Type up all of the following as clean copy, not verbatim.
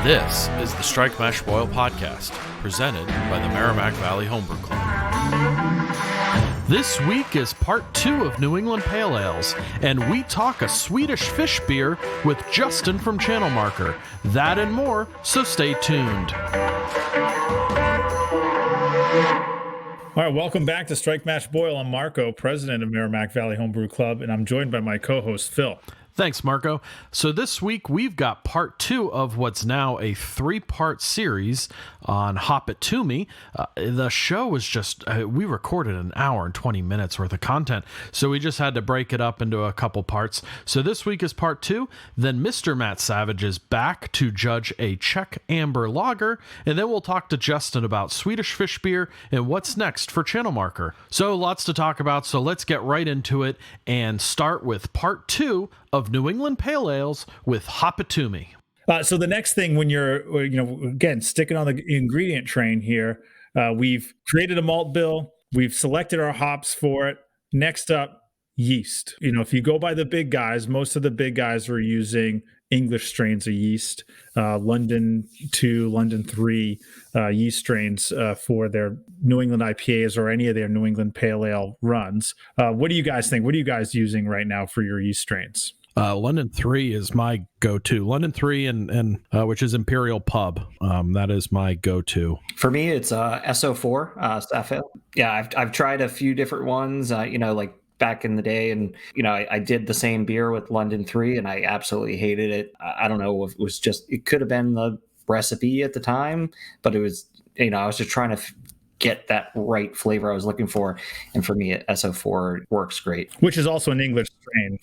This is the Strike Mash Boil podcast, presented by the Merrimack Valley Homebrew Club. This week is part 2 of New England Pale Ales, and we talk a Swedish fish beer with Justin from Channel Marker. That and more, so stay tuned. All right, welcome back to Strike Mash Boil. I'm Marco, president of Merrimack Valley Homebrew Club, and I'm joined by my co-host, Phil. Thanks, Marco. So this week we've got part 2 of what's now a 3-part series on Hop It To Me. The show was just, we recorded an hour and 20 minutes worth of content, so we just had to break it up into a couple parts. So this week is part 2. Then Mr. Matt Savage is back to judge a Czech Amber Lager, and then we'll talk to Justin about Swedish fish beer and what's next for Channel Marker. So lots to talk about, so let's get right into it and start with part 2 of New England Pale Ales with Hop It To Me. So the next thing, when you're, again, sticking on the ingredient train here, we've created a malt bill. We've selected our hops for it. Next up, yeast. If you go by the big guys, most of the big guys are using English strains of yeast, London 2, London 3 yeast strains for their New England IPAs or any of their New England Pale Ale runs. What do you guys think? What are you guys using right now for your yeast strains? London 3 is my go-to. London 3 and which is Imperial Pub. That is my go-to. For me, it's SO4 Sapphire. Yeah, I've tried a few different ones. Like back in the day, and I did the same beer with London 3, and I absolutely hated it. I don't know if it was just, it could have been the recipe at the time, but it was, I was just trying to get that right flavor I was looking for, and for me, SO4 works great. Which is also an English strain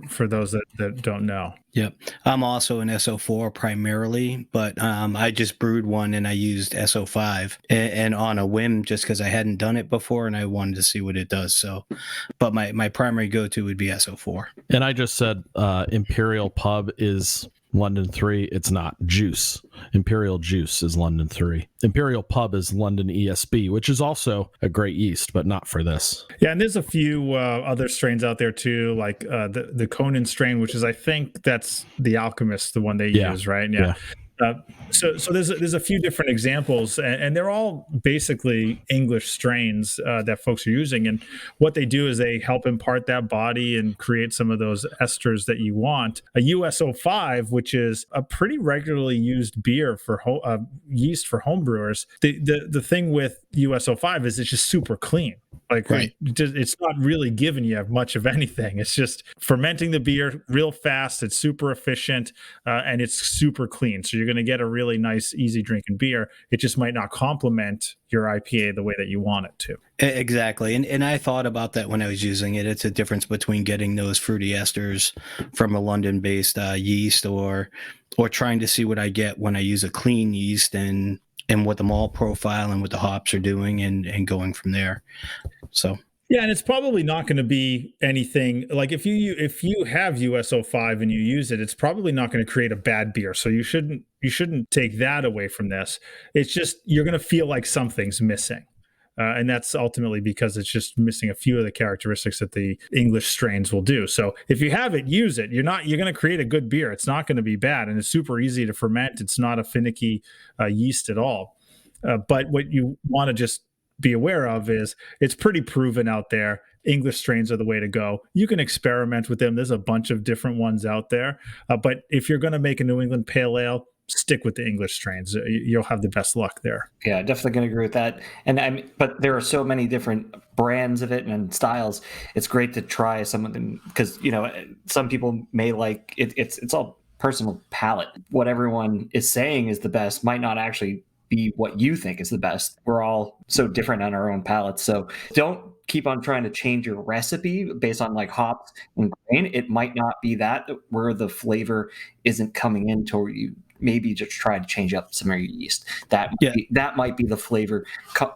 for those that don't know. Yep, I'm also an SO4 primarily, but I just brewed one and I used SO5 and on a whim, just because I hadn't done it before and I wanted to see what it does. So, but my primary go-to would be SO4. And I just said Imperial Pub is London 3. It's not. Juice. Imperial Juice is London 3. Imperial Pub is London ESB, which is also a great yeast, but not for this. Yeah, and there's a few other strains out there too, like the Conan strain, which is, I think that's the Alchemist, the one they use, right? Yeah. So there's a few different examples, and they're all basically English strains that folks are using. And what they do is they help impart that body and create some of those esters that you want. A USO5, which is a pretty regularly used beer for yeast for homebrewers. The thing with USO5 is it's just super clean. Like, right. It's not really giving you much of anything. It's just fermenting the beer real fast. It's super efficient, and it's super clean. So you're going to get a really nice, easy drinking beer. It just might not complement your IPA the way that you want it to. Exactly. And I thought about that when I was using it. It's a difference between getting those fruity esters from a London-based yeast or trying to see what I get when I use a clean yeast and what the malt profile and what the hops are doing and going from there. So yeah, and it's probably not going to be anything like if you have USO5 and you use it, it's probably not going to create a bad beer. So you shouldn't take that away from this. It's just you're going to feel like something's missing. And that's ultimately because it's just missing a few of the characteristics that the English strains will do. So if you have it, use it. You're going to create a good beer. It's not going to be bad, and it's super easy to ferment. It's not a finicky yeast at all. But what you want to just be aware of is it's pretty proven out there. English strains are the way to go. You can experiment with them. There's a bunch of different ones out there. But if you're going to make a New England Pale Ale, stick with the English strains. You'll have the best luck there. Yeah, definitely going to agree with that. But there are so many different brands of it and styles. It's great to try some of them because some people may like it. It's all personal palate. What everyone is saying is the best might not actually be what you think is the best. We're all so different on our own palates. So don't keep on trying to change your recipe based on like hops and grain. It might not be that where the flavor isn't coming in to you. Maybe just try to change up some of your yeast. That might be the flavor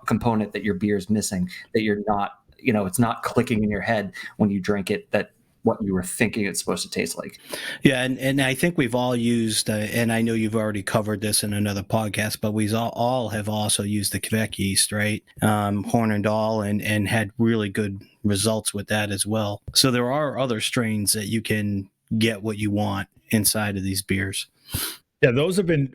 component that your beer is missing, that you're not, it's not clicking in your head when you drink it, that what you were thinking it's supposed to taste like. Yeah, and I think we've all used, and I know you've already covered this in another podcast, but we all have also used the Quebec yeast, right? Horn and Dahl, and had really good results with that as well. So there are other strains that you can get what you want inside of these beers. Yeah, those have been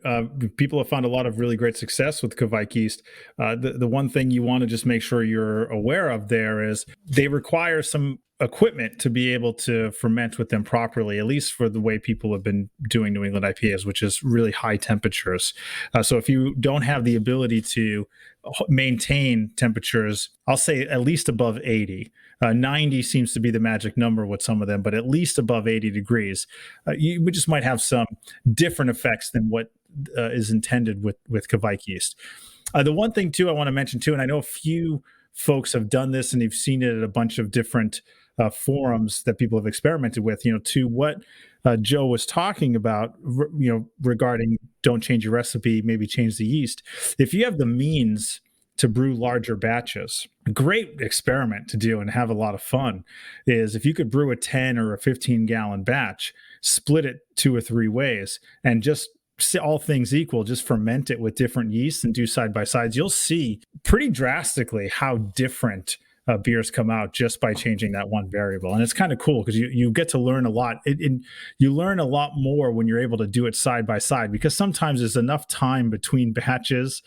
people have found a lot of really great success with Kvike yeast. The one thing you want to just make sure you're aware of there is they require some equipment to be able to ferment with them properly, at least for the way people have been doing New England IPAs, which is really high temperatures. So if you don't have the ability to maintain temperatures, I'll say at least above 80. 90 seems to be the magic number with some of them, but at least above 80 degrees. You just might have some different effects than what is intended with Kvike yeast. The one thing, too, I want to mention, too, and I know a few folks have done this and you've seen it at a bunch of different forums that people have experimented with, to what Joe was talking about, regarding don't change your recipe, maybe change the yeast. If you have the means to brew larger batches, a great experiment to do and have a lot of fun is if you could brew a 10 or a 15 gallon batch, split it 2 or 3 ways, and just all things equal, just ferment it with different yeasts and do side by sides. You'll see pretty drastically how different beers come out just by changing that one variable. And it's kind of cool because you get to learn a lot. You learn a lot more when you're able to do it side by side, because sometimes there's enough time between batches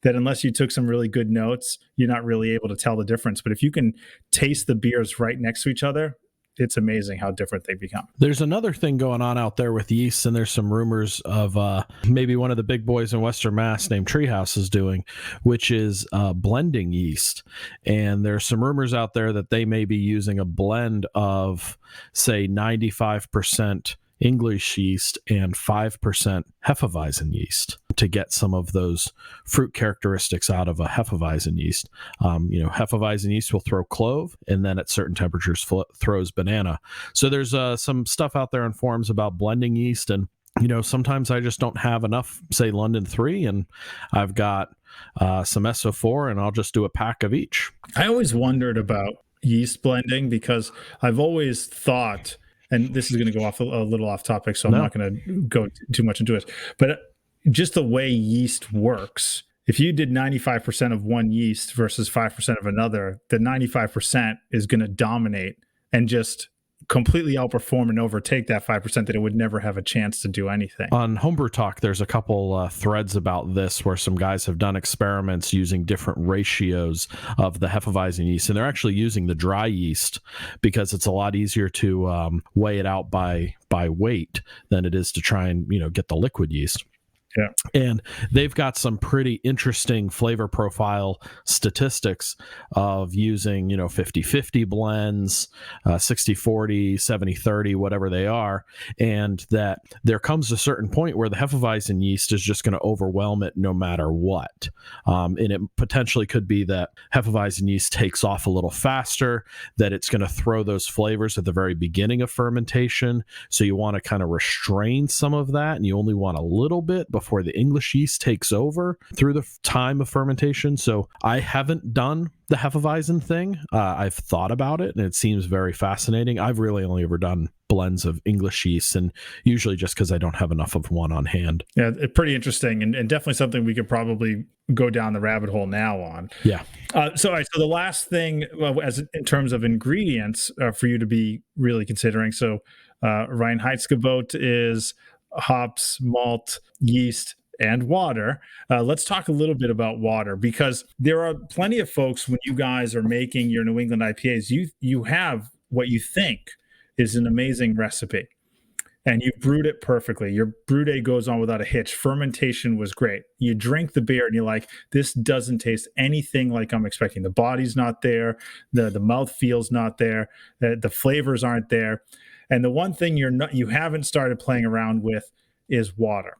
that unless you took some really good notes, you're not really able to tell the difference. But if you can taste the beers right next to each other, it's amazing how different they become. There's another thing going on out there with yeast, and there's some rumors of maybe one of the big boys in Western Mass named Treehouse is doing, which is blending yeast. And there's some rumors out there that they may be using a blend of, say, 95% English yeast and 5% Hefeweizen yeast to get some of those fruit characteristics out of a Hefeweizen yeast. Hefeweizen yeast will throw clove, and then at certain temperatures throws banana. So there's some stuff out there in forums about blending yeast, and sometimes I just don't have enough, say, London 3, and I've got some SO4, and I'll just do a pack of each. I always wondered about yeast blending because I've always thought, and this is going to go off a little off topic, so I'm not going to go too much into it, but just the way yeast works, if you did 95% of one yeast versus 5% of another, the 95% is going to dominate and just completely outperform and overtake that 5% that it would never have a chance to do anything. On Homebrew Talk, there's a couple threads about this where some guys have done experiments using different ratios of the Hefeweizen yeast, and they're actually using the dry yeast because it's a lot easier to weigh it out by weight than it is to try and get the liquid yeast. Yeah. And they've got some pretty interesting flavor profile statistics of using, 50-50 blends, 60-40, 70-30, whatever they are. And that there comes a certain point where the Hefeweizen yeast is just going to overwhelm it no matter what. And it potentially could be that Hefeweizen yeast takes off a little faster, that it's going to throw those flavors at the very beginning of fermentation. So you want to kind of restrain some of that, and you only want a little bit before the English yeast takes over through the time of fermentation. So I haven't done the Hefeweizen thing. I've thought about it, and it seems very fascinating. I've really only ever done blends of English yeast, and usually just because I don't have enough of one on hand. Yeah, it's pretty interesting, and definitely something we could probably go down the rabbit hole now on. Yeah. So the last thing, as in terms of ingredients for you to be really considering. So Reinheitsgebot is hops, malt, yeast, and water. Let's talk a little bit about water, because there are plenty of folks, when you guys are making your New England IPAs, you have what you think is an amazing recipe, and you brewed it perfectly. Your brew day goes on without a hitch. Fermentation was great. You drink the beer and you're like, this doesn't taste anything like I'm expecting. The body's not there. The mouth feels not there. The flavors aren't there. And the one thing you haven't started playing around with is water.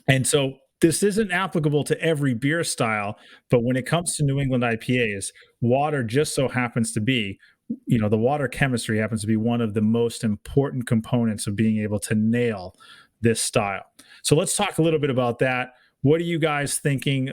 And so this isn't applicable to every beer style, but when it comes to New England IPAs, water just so happens to be, the water chemistry happens to be one of the most important components of being able to nail this style. So let's talk a little bit about that. What are you guys thinking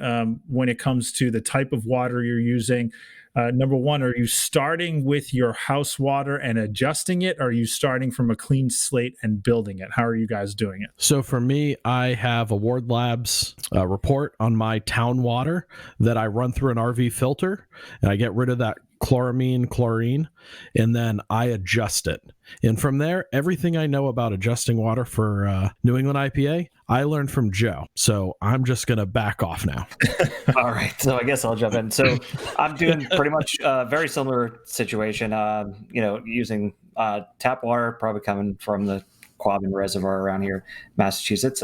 when it comes to the type of water you're using? Number one, are you starting with your house water and adjusting it? Or are you starting from a clean slate and building it? How are you guys doing it? So for me, I have a Ward Labs report on my town water that I run through an RV filter, and I get rid of that chloramine, chlorine, and then I adjust it. And from there, everything I know about adjusting water for New England IPA, I learned from Joe. So I'm just going to back off now. All right. So I guess I'll jump in. So I'm doing pretty much a very similar situation, using tap water, probably coming from the Quabbin Reservoir around here, Massachusetts.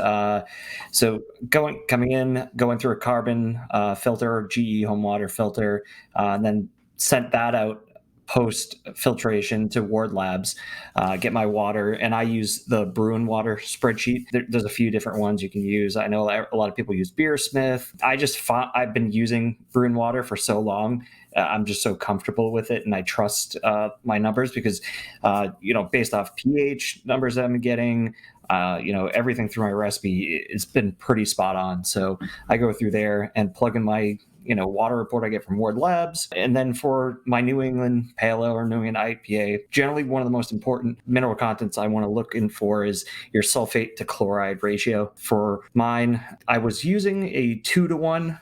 So going through a carbon filter, GE home water filter, and then sent that out post filtration to Ward Labs, get my water, and I use the Bruin water spreadsheet. There's a few different ones you can use. I know a lot of people use Beersmith. I've been using Bruin water for so long. I'm just so comfortable with it, and I trust my numbers because, based off pH numbers that I'm getting, everything through my recipe, it's been pretty spot on. So I go through there and plug in my water report I get from Ward Labs. And then for my New England Pale Ale or New England IPA, generally one of the most important mineral contents I want to look in for is your sulfate to chloride ratio. For mine, I was using a 2-to-1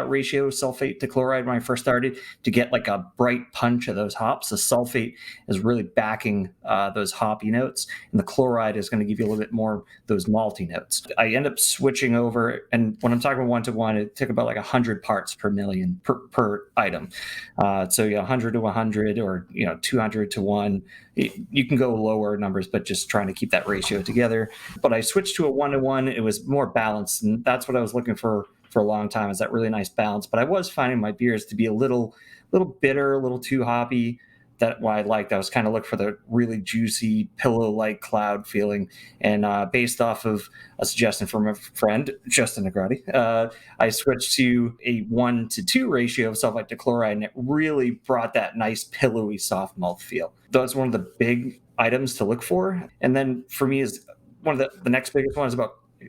ratio sulfate to chloride when I first started to get like a bright punch of those hops. The sulfate is really backing those hoppy notes, and the chloride is going to give you a little bit more those malty notes. I end up switching over, and when I'm talking 1-to-1, it took about like 100 parts per million per item. So 100 to 100 or 200 to 1. You can go lower numbers, but just trying to keep that ratio together. But I switched to a 1-to-1. It was more balanced, and that's what I was looking for a long time, is that really nice balance. But I was finding my beers to be a little bitter, a little too hoppy. That's why I liked. I was kind of looking for the really juicy pillow-like cloud feeling. And based off of a suggestion from a friend, Justin Negrati, I switched to a 1-to-2 ratio of sulfite to chloride, and it really brought that nice pillowy soft malt feel. That's one of the big items to look for. And then for me is one of the next biggest one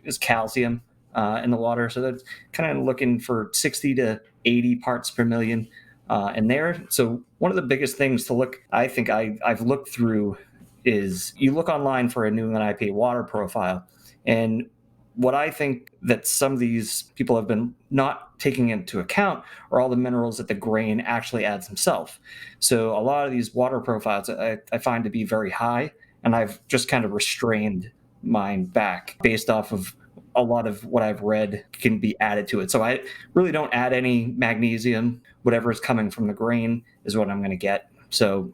is calcium in the water. So that's kind of looking for 60 to 80 parts per million in there. So one of the biggest things to look, I think I've looked through, is you look online for a New England IPA water profile. And what I think that some of these people have been not taking into account are all the minerals that the grain actually adds himself. So a lot of these water profiles I find to be very high, and I've just kind of restrained mine back based off of a lot of what I've read can be added to it. So I really don't add any magnesium. Whatever is coming from the grain is what I'm going to get. So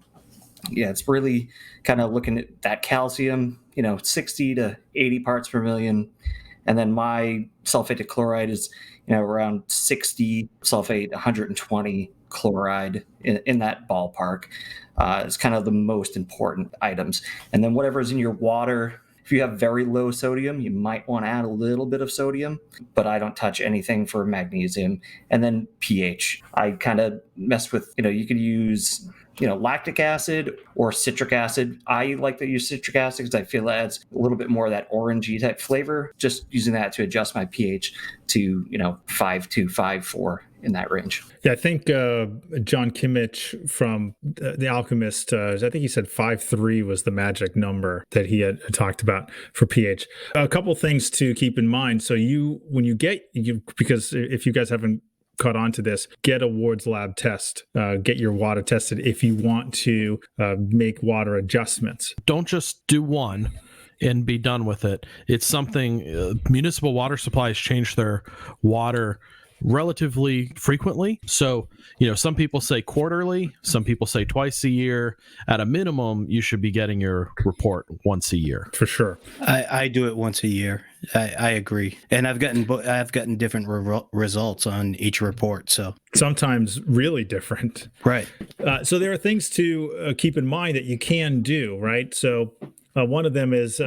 yeah, it's really kind of looking at that calcium, 60 to 80 parts per million. And then my sulfate to chloride is, around 60 sulfate, 120 chloride in that ballpark. It's kind of the most important items. And then whatever's in your water, if you have very low sodium, you might want to add a little bit of sodium, but I don't touch anything for magnesium. And then pH. I kind of mess with, you could use, lactic acid or citric acid. I like to use citric acid because I feel it adds a little bit more of that orangey type flavor. Just using that to adjust my pH to, 5.2, 5.4 in that range. Yeah, I think John Kimmich from The Alchemist, I think he said 5.3 was the magic number that he had talked about for pH. A couple things to keep in mind. So because if you guys haven't caught on to this, get a Ward's Lab test, get your water tested if you want to make water adjustments. Don't just do one and be done with it. It's something municipal water supplies change their water relatively frequently. So, some people say quarterly, some people say twice a year. At a minimum, you should be getting your report once a year. For sure. I do it once a year. I agree. And I've gotten different results on each report. So sometimes really different. Right. So there are things to keep in mind that you can do, right? So one of them is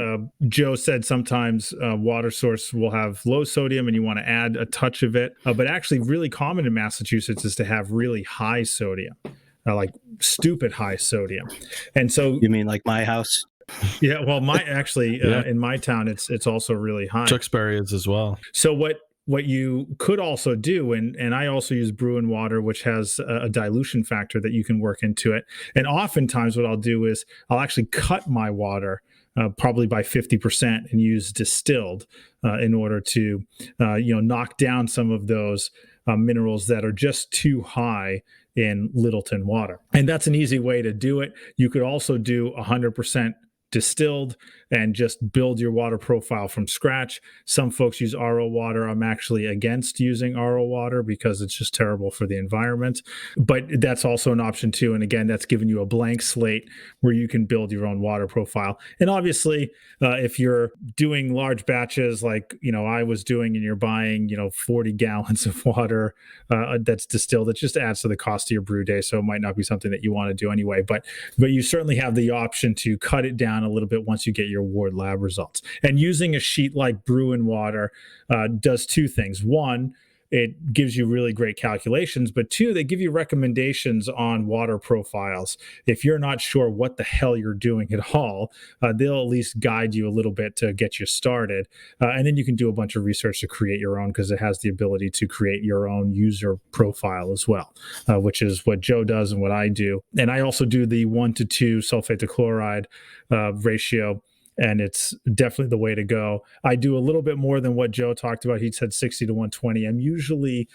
Joe said sometimes water source will have low sodium and you want to add a touch of it. But actually really common in Massachusetts is to have really high sodium, like stupid high sodium. And so you mean like my house? Yeah, well, in my town, it's also really high. Tewksbury is as well. So what you could also do, and I also use Bruin water, which has a dilution factor that you can work into it. And oftentimes what I'll do is I'll actually cut my water probably by 50% and use distilled in order to knock down some of those minerals that are just too high in Littleton water. And that's an easy way to do it. You could also do 100% distilled and just build your water profile from scratch. Some folks use RO water. I'm actually against using RO water because it's just terrible for the environment. But that's also an option too. And again, that's giving you a blank slate where you can build your own water profile. And obviously, if you're doing large batches like, I was doing, and you're buying, 40 gallons of water that's distilled, it just adds to the cost of your brew day. So it might not be something that you want to do anyway. But you certainly have the option to cut it down a little bit once you get your Ward lab results. And using a sheet like Brew and Water does two things. One, it gives you really great calculations, but two, they give you recommendations on water profiles. If you're not sure what the hell you're doing at all, they'll at least guide you a little bit to get you started. And then you can do a bunch of research to create your own, because it has the ability to create your own user profile as well, which is what Joe does and what I do. And I also do the 1-to-2 sulfate to chloride ratio. And it's definitely the way to go. I do a little bit more than what Joe talked about. He said 60 to 120. I'm usually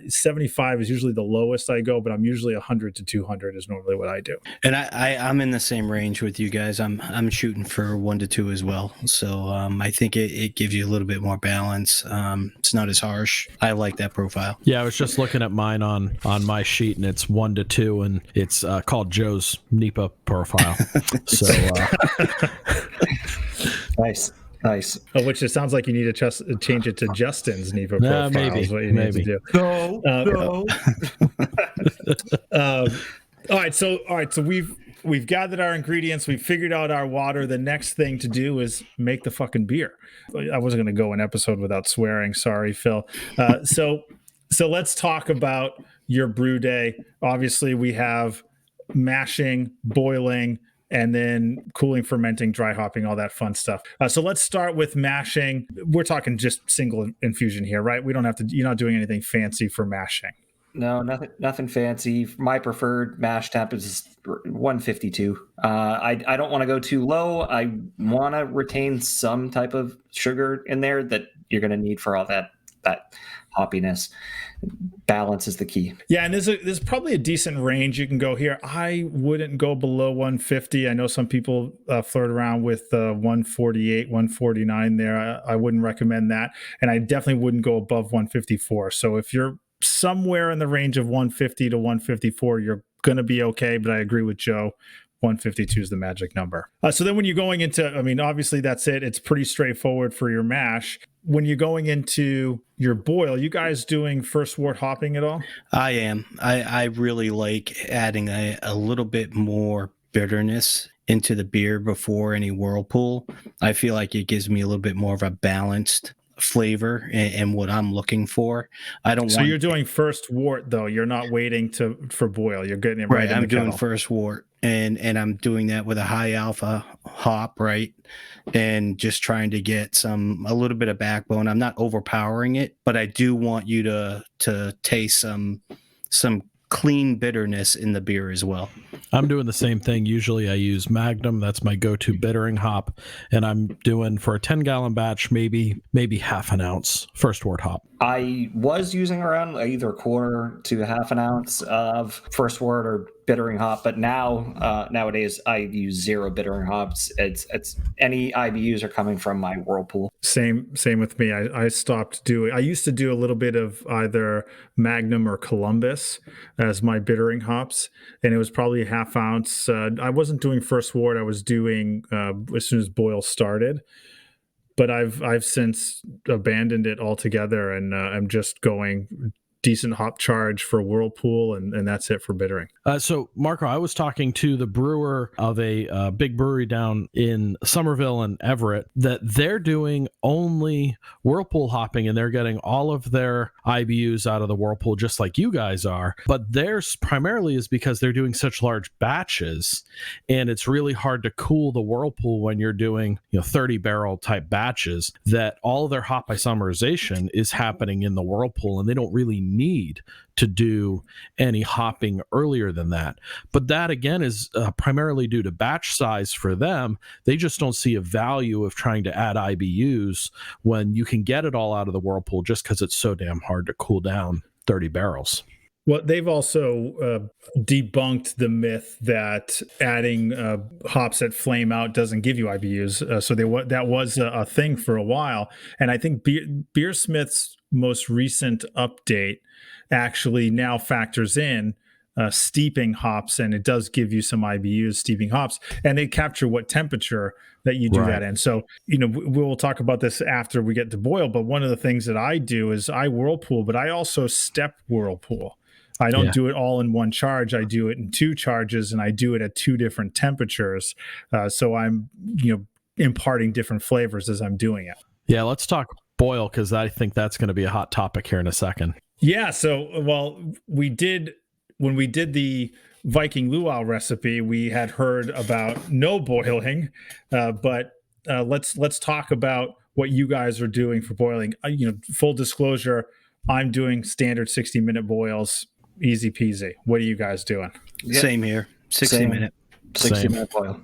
75 is usually the lowest I go, but I'm usually 100 to 200 is normally what I do. And I'm in the same range with you guys. I'm shooting for 1 to 2 as well. So I think it gives you a little bit more balance. It's not as harsh. I like that profile. Yeah, I was just looking at mine on my sheet, and it's 1 to 2, and it's called Joe's NEPA profile. So. Nice. Which it sounds like you need to change it to Justin's NEPA profile. Maybe. Is what you need to do. No. All right. So we've gathered our ingredients. We've figured out our water. The next thing to do is make the fucking beer. I wasn't going to go an episode without swearing. Sorry, Phil. So let's talk about your brew day. Obviously, we have mashing, boiling, and then cooling, fermenting, dry hopping, all that fun stuff. So let's start with mashing. We're talking just single infusion here, right? We don't have to, you're not doing anything fancy for mashing. No, nothing fancy. My preferred mash temp is 152. I don't want to go too low. I want to retain some type of sugar in there that you're going to need for all that hoppiness. Balance is the key. Yeah, and there's probably a decent range you can go here. I wouldn't go below 150. I know some people flirt around with 148, 149 there. I wouldn't recommend that. And I definitely wouldn't go above 154. So if you're somewhere in the range of 150 to 154, you're going to be okay. But I agree with Joe. 152 is the magic number. So then when you're going into, obviously that's it. It's pretty straightforward for your mash. When you're going into your boil, you guys doing first wort hopping at all? I am. I really like adding a little bit more bitterness into the beer before any whirlpool. I feel like it gives me a little bit more of a balanced flavor and what I'm looking for. So you're doing first wort though. You're not waiting for boil. You're getting it right in the I'm doing kettle. First wort, and I'm doing that with a high alpha hop, right? And just trying to get a little bit of backbone. I'm not overpowering it, but I do want you to taste some clean bitterness in the beer as well. I'm doing the same thing. Usually I use Magnum. That's my go-to bittering hop. And I'm doing, for a 10-gallon batch, maybe half an ounce first wort hop. I was using around either a quarter to half an ounce of first wort or bittering hop, but nowadays I use zero bittering hops. It's any IBUs are coming from my whirlpool. Same with me. I stopped doing. I used to do a little bit of either Magnum or Columbus as my bittering hops, and it was probably a half ounce. I wasn't doing first wort. I was doing as soon as boil started. But I've since abandoned it altogether, and I'm just going decent hop charge for whirlpool, and that's it for bittering. So, Marco, I was talking to the brewer of a big brewery down in Somerville and Everett that they're doing only whirlpool hopping, and they're getting all of their IBUs out of the whirlpool just like you guys are. But theirs primarily is because they're doing such large batches, and it's really hard to cool the whirlpool when you're doing 30-barrel type batches, that all of their hop isomerization is happening in the whirlpool, and they don't really need to do any hopping earlier than that. But that again is primarily due to batch size for them. They just don't see a value of trying to add IBUs when you can get it all out of the whirlpool just because it's so damn hard to cool down. 30 barrels. Well, they've also debunked the myth that adding hops that flame out doesn't give you IBUs. So that was a thing for a while. And I think Beersmith's most recent update actually now factors in steeping hops, and it does give you some IBUs, steeping hops, and they capture what temperature that you do that in. So, we'll talk about this after we get to boil, but one of the things that I do is I whirlpool, but I also step whirlpool. I don't do it all in one charge. I do it in 2 charges, and I do it at 2 different temperatures. So I'm, imparting different flavors as I'm doing it. Yeah, let's talk boil, because I think that's going to be a hot topic here in a second. Yeah. So, when we did the Viking luau recipe, we had heard about no boiling, but let's talk about what you guys are doing for boiling. Full disclosure, I'm doing standard 60-minute boils. Easy peasy. What are you guys doing? Yep. Same here. 60-minute boil.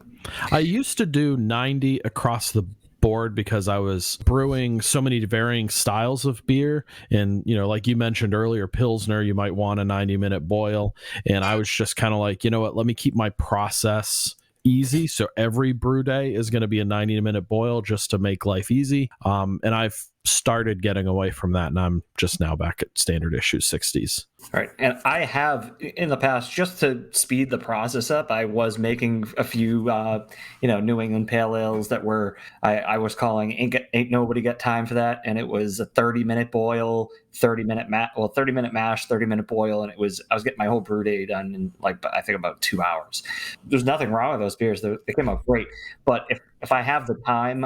I used to do 90 across the board because I was brewing so many varying styles of beer. And, like you mentioned earlier, Pilsner, you might want a 90-minute boil. And I was just kind of like, you know what, let me keep my process easy. So every brew day is going to be a 90-minute boil just to make life easy. And I've started getting away from that, and I'm just now back at standard issue 60s. All right. And I have in the past, just to speed the process up, I was making a few, New England pale ales that were, I was calling Ain't Nobody Got Time for That. And it was a 30-minute boil, 30-minute 30-minute mash, 30-minute boil. And I was getting my whole brew day done in I think about 2 hours. There's nothing wrong with those beers. They came out great. But if I have the time,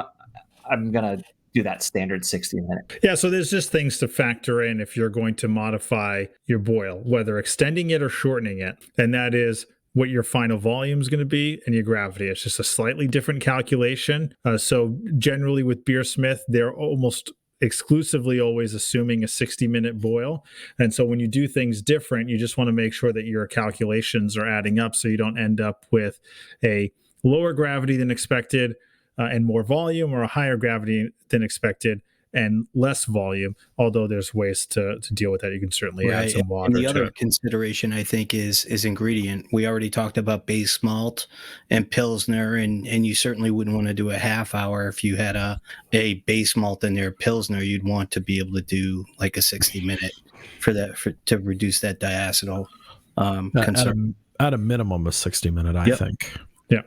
I'm going to do that standard 60-minute. Yeah, so there's just things to factor in if you're going to modify your boil, whether extending it or shortening it. And that is what your final volume is going to be and your gravity. It's just a slightly different calculation. So generally with Beersmith, they're almost exclusively always assuming a 60-minute boil. And so when you do things different, you just want to make sure that your calculations are adding up so you don't end up with a lower gravity than expected and more volume, or a higher gravity than expected and less volume, although there's ways to deal with that. You can certainly add some water. And the other consideration, I think, is ingredient. We already talked about base malt and Pilsner, and you certainly wouldn't want to do a half hour. If you had a base malt in there, Pilsner, you'd want to be able to do like a 60-minute to reduce that diacetyl concern. At a minimum, a 60-minute, I think. Yeah.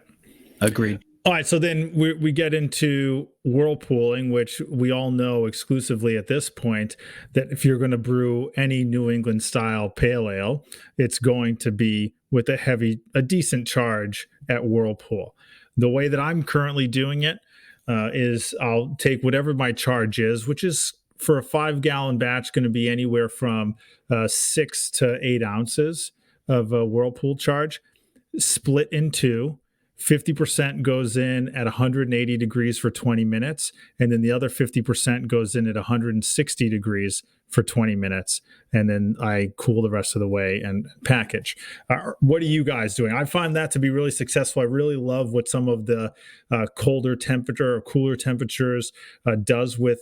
Agreed. All right, so then we get into whirlpooling, which we all know exclusively at this point that if you're going to brew any New England style pale ale, it's going to be with a decent charge at whirlpool. The way that I'm currently doing it is I'll take whatever my charge is, which is for a 5-gallon batch going to be anywhere from 6 to 8 ounces of a whirlpool charge, split in 2. 50% goes in at 180 degrees for 20 minutes, and then the other 50% goes in at 160 degrees for 20 minutes, and then I cool the rest of the way and package. What are you guys doing? I find that to be really successful. I really love what some of the colder temperature or cooler temperatures does with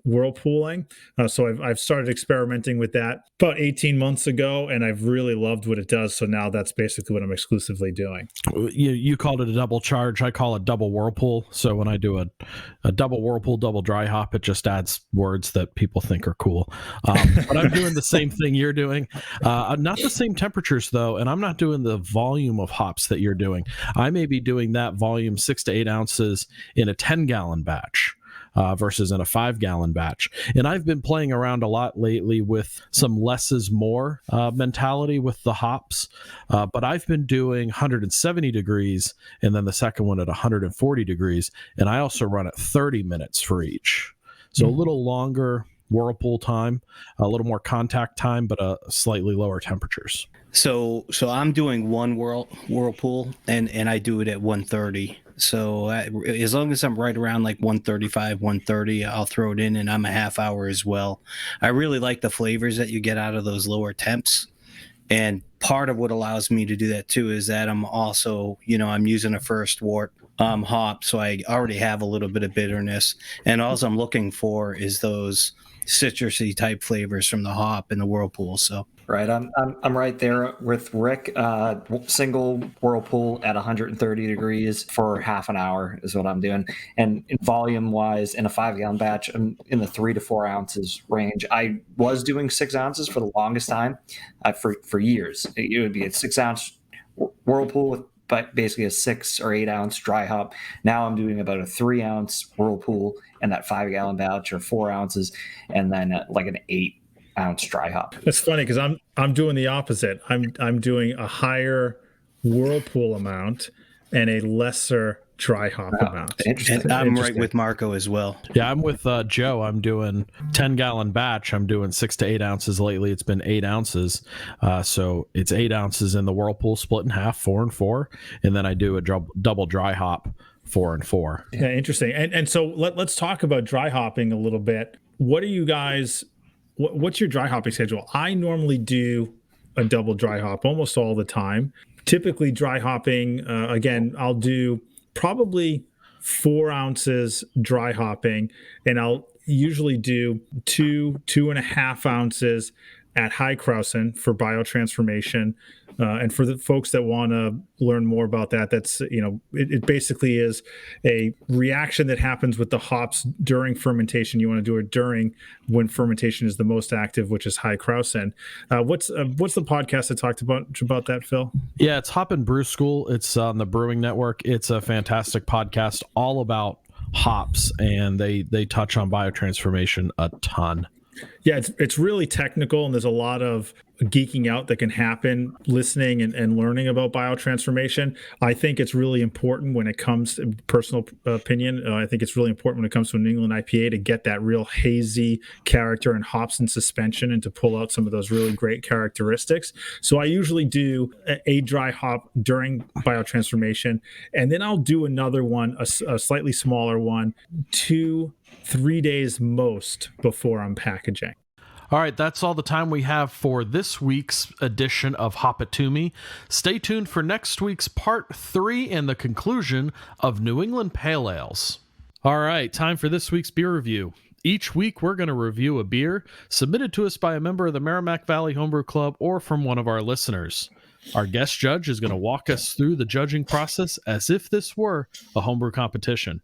whirlpooling. So I've started experimenting with that about 18 months ago, and I've really loved what it does. So now that's basically what I'm exclusively doing. You called it a double charge. I call it double whirlpool. So when I do a double whirlpool, double dry hop, it just adds words that people think are cool. But I'm doing the same thing you're doing. Not the same temperatures, though, and I'm not doing the volume of hops that you're doing. I may be doing that volume 6 to 8 ounces in a 10-gallon batch. Versus in a 5-gallon batch. And I've been playing around a lot lately with some less is more mentality with the hops. But I've been doing 170 degrees and then the second one at 140 degrees. And I also run at 30 minutes for each. So a little longer whirlpool time, a little more contact time, but slightly lower temperatures. So I'm doing one whirlpool and I do it at 130. So as long as I'm right around like 135, 130, I'll throw it in, and I'm a half hour as well. I really like the flavors that you get out of those lower temps. And part of what allows me to do that too is that I'm also, I'm using a first wort hop, so I already have a little bit of bitterness. And all I'm looking for is those citrusy type flavors from the hop and the whirlpool. So Right, I'm right there with Rick. Single whirlpool at 130 degrees for half an hour is what I'm doing. And in volume wise, in a 5-gallon batch, I'm in the 3 to 4 ounces range. I was doing 6 ounces for the longest time, for years. It would be a 6-ounce whirlpool with basically a 6 or 8 ounce dry hop. Now I'm doing about a 3-ounce whirlpool and that 5-gallon batch, or 4 ounces, and then like an 8-ounce dry hop. It's funny because I'm doing the opposite. I'm doing a higher whirlpool amount and a lesser dry hop amount. Interesting. and I'm right with Marco as well. Yeah, I'm with Joe. I'm doing 10-gallon batch. I'm doing 6 to 8 ounces lately. It's been 8 ounces. So it's 8 ounces in the whirlpool, split in half, 4 and 4. And then I do a double dry hop, 4 and 4. Yeah, interesting. And so let's talk about dry hopping a little bit. What are you guys, what's your dry hopping schedule? I normally do a double dry hop almost all the time. Typically dry hopping, again, I'll do probably 4 ounces dry hopping, and I'll usually do 2.5 ounces at High Krausen for biotransformation. And for the folks that want to learn more about that, that's, it basically is a reaction that happens with the hops during fermentation. You want to do it during when fermentation is the most active, which is High Krausen. What's the podcast that talked about that, Phil? Yeah, it's Hop and Brew School. It's on the Brewing Network. It's a fantastic podcast all about hops, and they touch on biotransformation a ton. Yeah, it's really technical, and there's a lot of geeking out that can happen listening and learning about biotransformation. I think it's really important when it comes to personal opinion. I think it's really important when it comes to a New England IPA to get that real hazy character and hops and suspension, and to pull out some of those really great characteristics. So I usually do a dry hop during biotransformation, and then I'll do another one, a slightly smaller one, 2-3 days most before I'm packaging. All right, that's all the time we have for this week's edition of Hop It To Me. Stay tuned for next week's part 3 and the conclusion of New England Pale Ales. All right, time for this week's beer review. Each week, we're going to review a beer submitted to us by a member of the Merrimack Valley Homebrew Club or from one of our listeners. Our guest judge is going to walk us through the judging process as if this were a homebrew competition.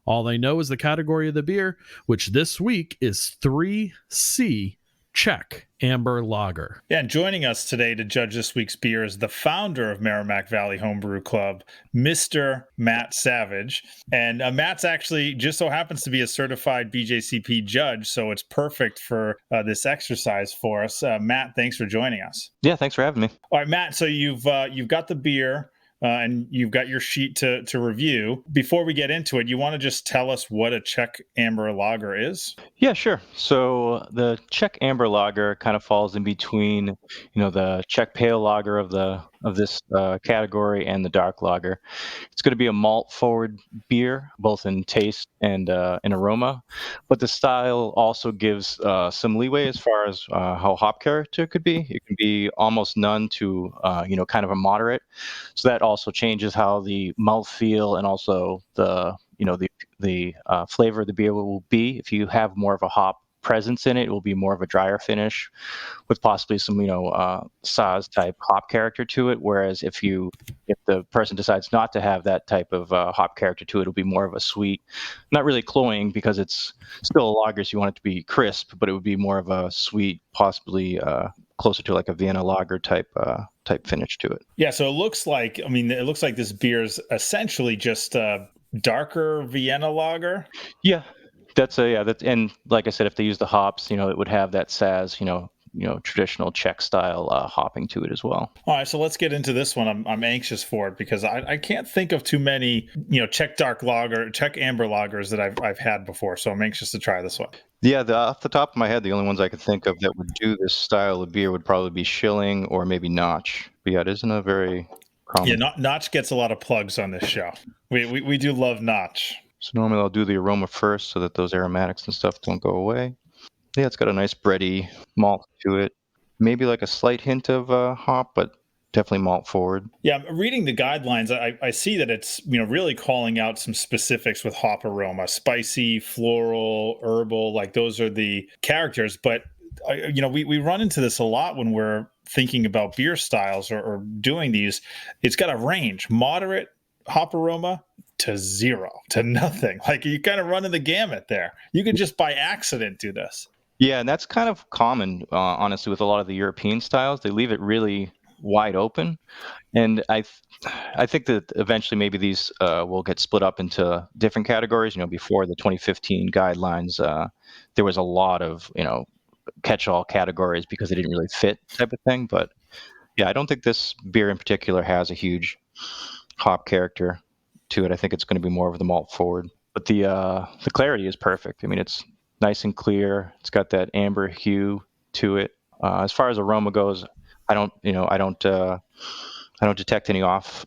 All they know is the category of the beer, which this week is 3C Czech Amber Lager. Yeah, and joining us today to judge this week's beer is the founder of Merrimack Valley Homebrew Club, Mr. Matt Savage. And Matt's actually just so happens to be a certified BJCP judge, so it's perfect for this exercise for us. Matt, thanks for joining us. Yeah, thanks for having me. All right, Matt, so you've got the beer. And you've got your sheet to review. Before we get into it, you want to just tell us what a Czech Amber Lager is? Yeah, sure. So the Czech Amber Lager kind of falls in between, the Czech Pale Lager of this category and the dark lager. It's going to be a malt-forward beer, both in taste and in aroma, but the style also gives some leeway as far as how hop character could be. It can be almost none to kind of a moderate. So that also changes how the mouthfeel and also the flavor of the beer will be. If you have more of a hop presence in it, it will be more of a drier finish with possibly some Saaz type hop character to it. Whereas if the person decides not to have that type of hop character to it, it'll be more of a sweet, not really cloying because it's still a lager, so you want it to be crisp, but it would be more of a sweet, possibly closer to like a Vienna lager type finish to it. Yeah, so it looks like this beer is essentially just a darker Vienna lager. Yeah. And like I said, if they use the hops, it would have that Saaz, traditional Czech style hopping to it as well. All right, so let's get into this one. I'm anxious for it because I can't think of too many, Czech Amber lagers that I've had before. So I'm anxious to try this one. Yeah, off the top of my head, the only ones I could think of that would do this style of beer would probably be Schilling or maybe Notch. But yeah, it isn't a very common. Yeah, Notch gets a lot of plugs on this show. We do love Notch. So normally I'll do the aroma first so that those aromatics and stuff don't go away. Yeah, it's got a nice bready malt to it. Maybe like a slight hint of hop, but definitely malt forward. Yeah, I'm reading the guidelines. I see that it's really calling out some specifics with hop aroma, spicy, floral, herbal. Like those are the characters. But we run into this a lot when we're thinking about beer styles or doing these. It's got a range: moderate hop aroma to 0 to nothing. Like you kind of running the gamut there. You could just by accident do this. Yeah, and that's kind of common, honestly, with a lot of the European styles. They leave it really wide open, and I think that eventually maybe these will get split up into different categories. Before the 2015 guidelines, there was a lot of catch-all categories because they didn't really fit type of thing. But yeah, I don't think this beer in particular has a huge hop character to it. I think it's going to be more of the malt forward. But the clarity is perfect. I mean, it's nice and clear. It's got that amber hue to it. As far as aroma goes, I don't detect any off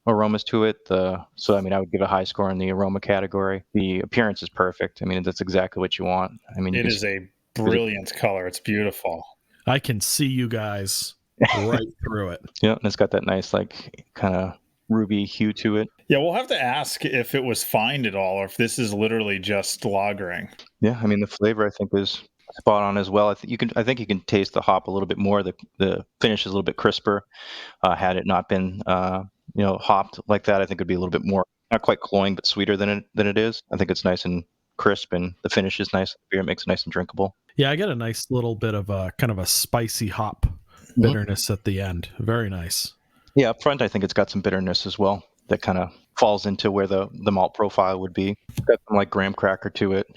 aromas to it. So I mean, I would give a high score in the aroma category. The appearance is perfect. I mean, that's exactly what you want. I mean, it is a brilliant color. It's beautiful. I can see you guys right through it. Yeah, and it's got that nice like kind of ruby hue to it. Yeah, we'll have to ask if it was fined at all, or if this is literally just lagering. Yeah, I mean the flavor I think is spot on as well. I think you can taste the hop a little bit more. The finish is a little bit crisper. Had it not been hopped like that, I think it'd be a little bit more, not quite cloying, but sweeter than it is. I think it's nice and crisp, and the finish is nice. The beer makes it nice and drinkable. Yeah, I get a nice little bit of a kind of a spicy hop bitterness at the end. Very nice. Yeah, up front, I think it's got some bitterness as well that kind of falls into where the malt profile would be. It's got some like graham cracker to it, a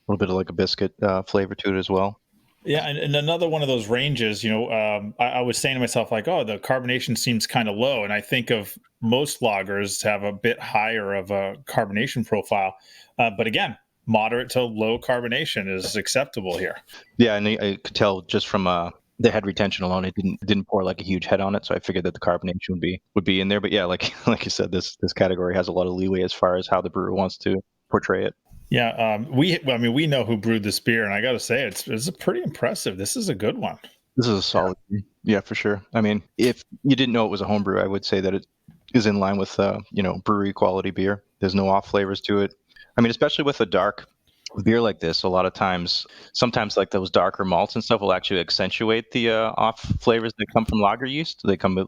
little bit of like a biscuit flavor to it as well. Yeah, and another one of those ranges, I was saying to myself, like, oh, the carbonation seems kind of low. And I think of most lagers have a bit higher of a carbonation profile. But again, moderate to low carbonation is acceptable here. Yeah, and I could tell just from the head retention alone, it didn't pour like a huge head on it, so I figured that the carbonation would be in there. But yeah, like you said, this category has a lot of leeway as far as how the brewer wants to portray it. Yeah, we know who brewed this beer, and I got to say, it's pretty impressive. This is a good one. This is a solid, yeah, for sure. I mean, if you didn't know it was a homebrew, I would say that it is in line with brewery quality beer. There's no off flavors to it. I mean, especially with a dark beer like this, a lot of times, sometimes like those darker malts and stuff will actually accentuate the off flavors that come from lager yeast. They become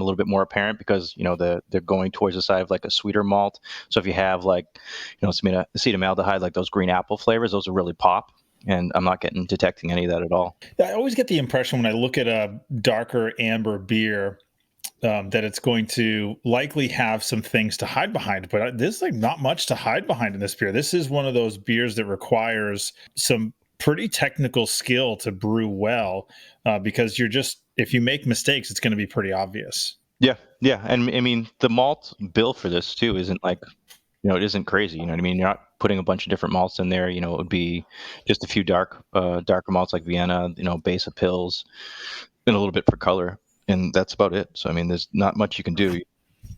a little bit more apparent because they're going towards the side of like a sweeter malt. So if you have like some acetaldehyde, like those green apple flavors, those will really pop. And I'm not detecting any of that at all. I always get the impression when I look at a darker amber beer that it's going to likely have some things to hide behind, but there's like not much to hide behind in this beer. This is one of those beers that requires some pretty technical skill to brew well, because if you make mistakes, it's going to be pretty obvious. Yeah, and I mean the malt bill for this too isn't like it isn't crazy. You know what I mean? You're not putting a bunch of different malts in there. It would be just a few darker malts like Vienna, base of pills, and a little bit for color. And that's about it. So, I mean, there's not much you can do.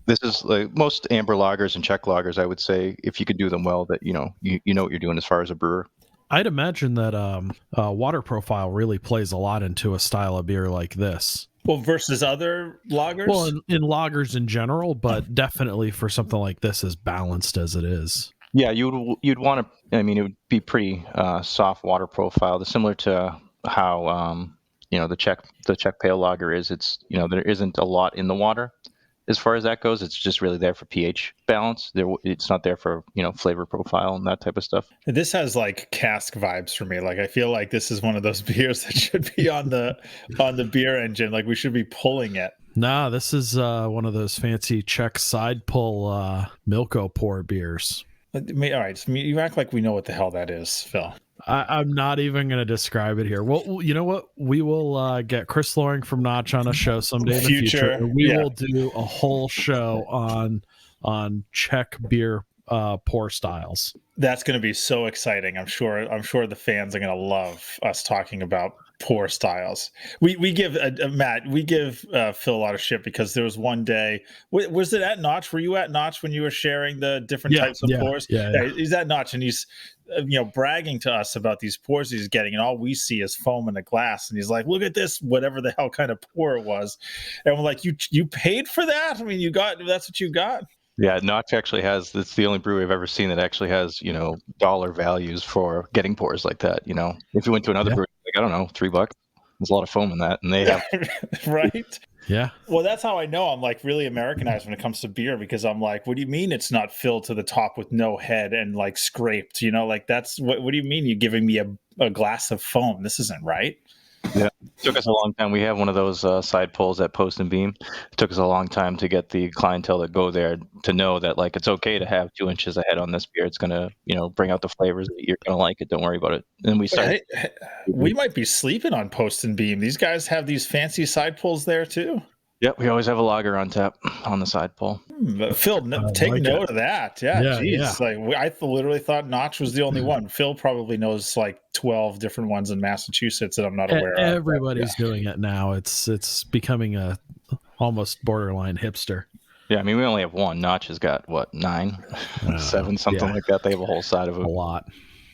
This is like most amber lagers and Czech lagers, I would say, if you could do them well, that, you know what you're doing as far as a brewer. I'd imagine that water profile really plays a lot into a style of beer like this. Well, versus other lagers? Well, in lagers in general, but definitely for something like this as balanced as it is. Yeah, you'd want to, I mean, it would be pretty soft water profile, similar to how, the Czech pale lager is. It's, there isn't a lot in the water as far as that goes. It's just really there for pH balance. It's not there for, flavor profile and that type of stuff. This has like cask vibes for me. Like, I feel like this is one of those beers that should be on the beer engine. Like, we should be pulling it. Nah, this is one of those fancy Czech side pull Milko pour beers. All right, so you act like we know what the hell that is, Phil. I'm not even going to describe it here. Well, you know what? We will get Chris Loring from Notch on a show someday in the future. We will do a whole show on Czech beer pour styles. That's going to be so exciting. I'm sure the fans are going to love us talking about pour styles. We give Matt, we give Phil a lot of shit because there was one day, was it at Notch? Were you at Notch when you were sharing the different types of pours? Yeah. He's at Notch and he's bragging to us about these pours he's getting, and all we see is foam in the glass, and he's like, look at this, whatever the hell kind of pour it was. And we're like, you paid for that? I mean, that's what you got? Yeah, Notch actually has, it's the only brewery I've ever seen that actually has, dollar values for getting pours like that. If you went to another brewery, like, I don't know, $3, there's a lot of foam in that, and they have right. Yeah. Well, that's how I know I'm like really Americanized when it comes to beer, because I'm like, what do you mean it's not filled to the top with no head and like scraped? Like that's what do you mean you're giving me a glass of foam? This isn't right. Yeah, it took us a long time. We have one of those side pulls at Post and Beam. It took us a long time to get the clientele that go there to know that like it's okay to have 2 inches ahead on this beer. It's gonna bring out the flavors that you're gonna like it. Don't worry about it. And we started. We might be sleeping on Post and Beam. These guys have these fancy side pulls there too. Yep, we always have a lager on tap on the side pull. Phil, take note of that. Yeah, geez. Yeah. Like I literally thought Notch was the only one. Phil probably knows like 12 different ones in Massachusetts that I'm not aware of. Everybody's doing it now. It's becoming a almost borderline hipster. Yeah, I mean, we only have one. Notch has got, 9, 7, something like that. They have a whole side of it. A lot.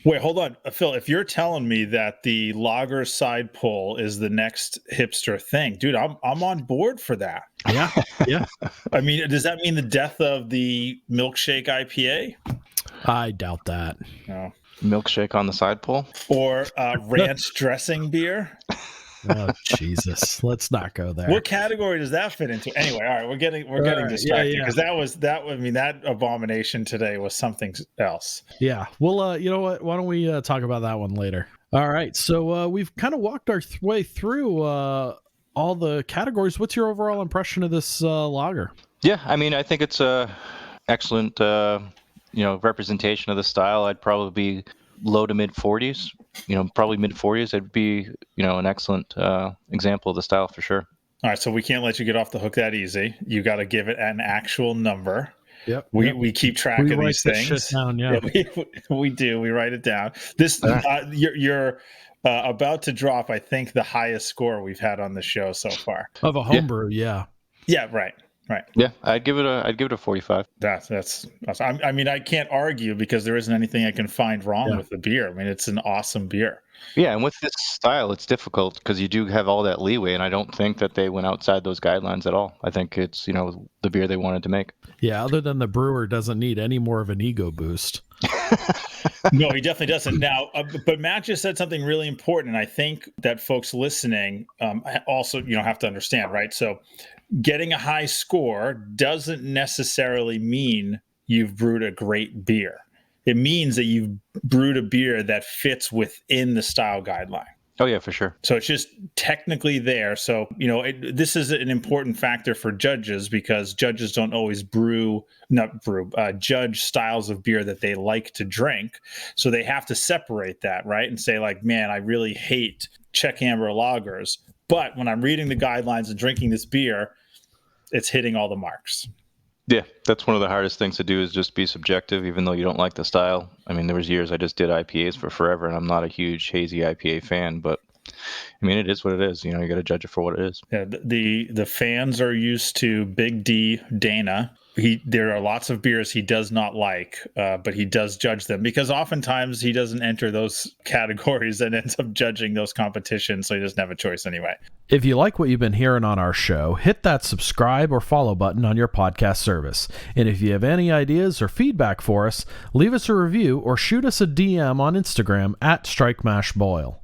Wait, hold on. Phil, if you're telling me that the lager side pull is the next hipster thing, dude, I'm on board for that. Yeah, yeah. I mean, does that mean the death of the milkshake IPA? I doubt that. No. Milkshake on the side pull? Or ranch dressing beer? Oh, Jesus. Let's not go there. What category does that fit into? Anyway, all right, we're getting distracted because that abomination today was something else. Yeah. Well, you know what? Why don't we talk about that one later? All right. So we've kind of walked our way through all the categories. What's your overall impression of this lager? Yeah, I mean, I think it's a excellent, representation of the style. I'd probably be low to mid 40s. Probably mid 40s. It'd be, an excellent example of the style for sure. All right, so we can't let you get off the hook that easy. You got to give it an actual number. Yep. We keep track of these things. Shit down, yeah. We do. We write it down. This you're about to drop, I think, the highest score we've had on the show so far of a homebrew. Yeah. Yeah. Right. Yeah, I'd give it a 45. That's awesome. I mean, I can't argue because there isn't anything I can find wrong with the beer. I mean, it's an awesome beer. Yeah, and with this style, it's difficult because you do have all that leeway, and I don't think that they went outside those guidelines at all. I think it's, the beer they wanted to make. Yeah, other than the brewer doesn't need any more of an ego boost. No, he definitely doesn't. Now, but Matt just said something really important, and I think that folks listening also, have to understand, right? So getting a high score doesn't necessarily mean you've brewed a great beer. It means that you've brewed a beer that fits within the style guideline. Oh, yeah, for sure. So it's just technically there. So, this is an important factor for judges because judges don't always judge styles of beer that they like to drink. So they have to separate that, right? And say like, man, I really hate Czech Amber lagers. But when I'm reading the guidelines and drinking this beer, it's hitting all the marks. Yeah, that's one of the hardest things to do is just be subjective, even though you don't like the style. I mean, there was years I just did IPAs for forever, and I'm not a huge hazy IPA fan, but I mean, it is what it is. You got to judge it for what it is. Yeah, the fans are used to Big D Dana. There are lots of beers he does not like, but he does judge them because oftentimes he doesn't enter those categories and ends up judging those competitions, so he doesn't have a choice anyway. If you like what you've been hearing on our show, hit that subscribe or follow button on your podcast service. And if you have any ideas or feedback for us, leave us a review or shoot us a DM on Instagram at StrikeMashBoil.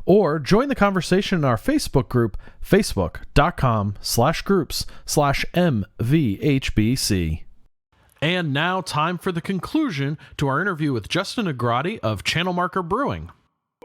Or join the conversation in our Facebook group, facebook.com/groups/MVHBC. And now time for the conclusion to our interview with Justin Agrati of Channel Marker Brewing.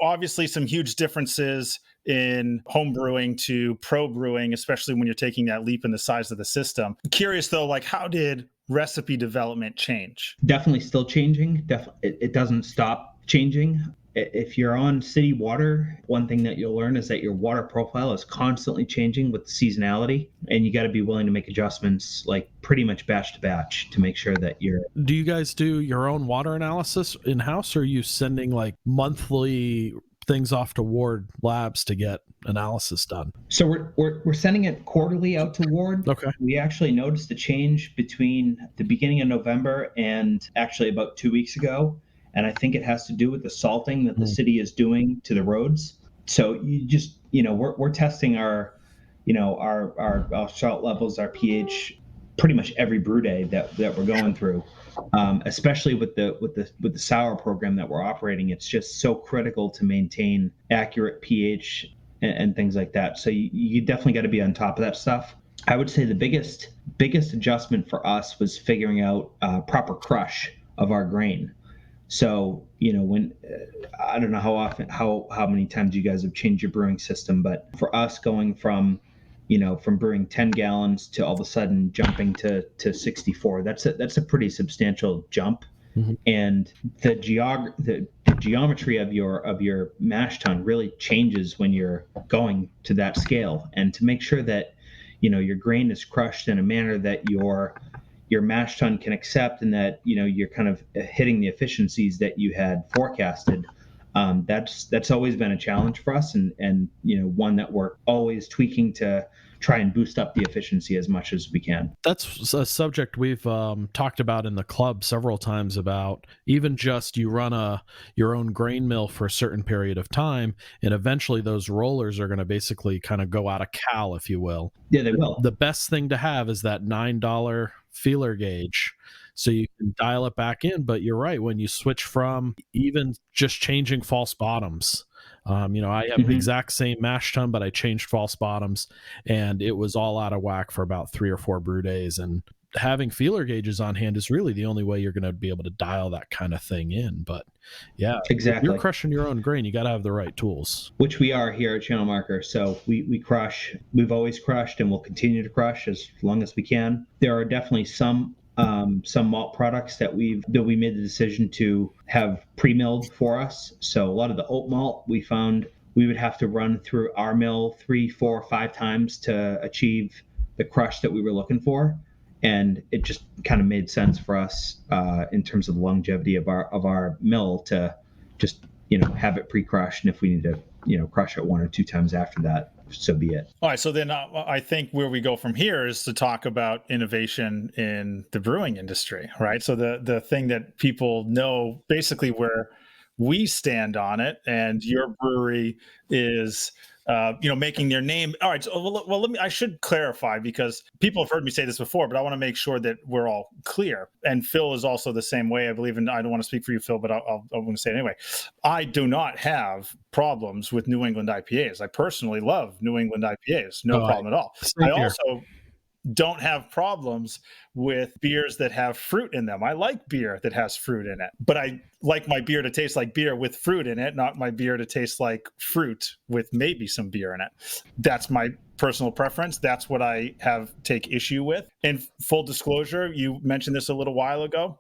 Obviously, some huge differences in home brewing to pro brewing, especially when you're taking that leap in the size of the system. Curious though, like how did recipe development change? Definitely still changing. It doesn't stop changing. If you're on city water, one thing that you'll learn is that your water profile is constantly changing with seasonality, and you got to be willing to make adjustments like pretty much batch to batch to make sure that you're... Do you guys do your own water analysis in-house, or are you sending like monthly things off to Ward Labs to get analysis done? So we're sending it quarterly out to Ward. Okay. We actually noticed a change between the beginning of November and actually about 2 weeks ago, and I think it has to do with the salting that the city is doing to the roads. So you just, we're testing our salt levels, our pH, pretty much every brew day that we're going through. Especially with the sour program that we're operating, it's just so critical to maintain accurate pH and things like that. So you definitely got to be on top of that stuff. I would say the biggest adjustment for us was figuring out proper crush of our grain. So when I don't know how many times you guys have changed your brewing system, but for us going from brewing 10 gallons to all of a sudden jumping to 64, that's a pretty substantial jump. Mm-hmm. And the geometry of your mash tun really changes when you're going to that scale. And to make sure that your grain is crushed in a manner that your mash tun can accept, and that you're kind of hitting the efficiencies that you had forecasted. That's always been a challenge for us, and one that we're always tweaking to try and boost up the efficiency as much as we can. That's a subject we've talked about in the club several times, about even just you run your own grain mill for a certain period of time, and eventually those rollers are going to basically kind of go out of cal, if you will. Yeah, they will. The best thing to have is that $9 feeler gauge, so you can dial it back in. But you're right, when you switch from even just changing false bottoms, I have the exact same mash tun, but I changed false bottoms, and it was all out of whack for about 3 or 4 brew days. And having feeler gauges on hand is really the only way you're going to be able to dial that kind of thing in. But yeah, exactly. If you're crushing your own grain, you got to have the right tools, which we are here at Channel Marker. So we crush. We've always crushed, and we'll continue to crush as long as we can. There are definitely some malt products that we made the decision to have pre-milled for us. So a lot of the oat malt, we found we would have to run through our mill 3, 4, 5 times to achieve the crush that we were looking for. And it just kind of made sense for us in terms of the longevity of our mill to just have it pre-crushed, and if we need to crush it 1 or 2 times after that, so be it. All right, so then I think where we go from here is to talk about innovation in the brewing industry, right? So the thing that people know, basically where we stand on it, and your brewery is making their name. All right. So, I should clarify, because people have heard me say this before, but I want to make sure that we're all clear. And Phil is also the same way, I believe. And I don't want to speak for you, Phil, but I want to say it anyway. I do not have problems with New England IPAs. I personally love New England IPAs. No problem at all. I also don't have problems with beers that have fruit in them. I like beer that has fruit in it, but I like my beer to taste like beer with fruit in it, not my beer to taste like fruit with maybe some beer in it. That's my personal preference. That's what I take issue with. And full disclosure, you mentioned this a little while ago.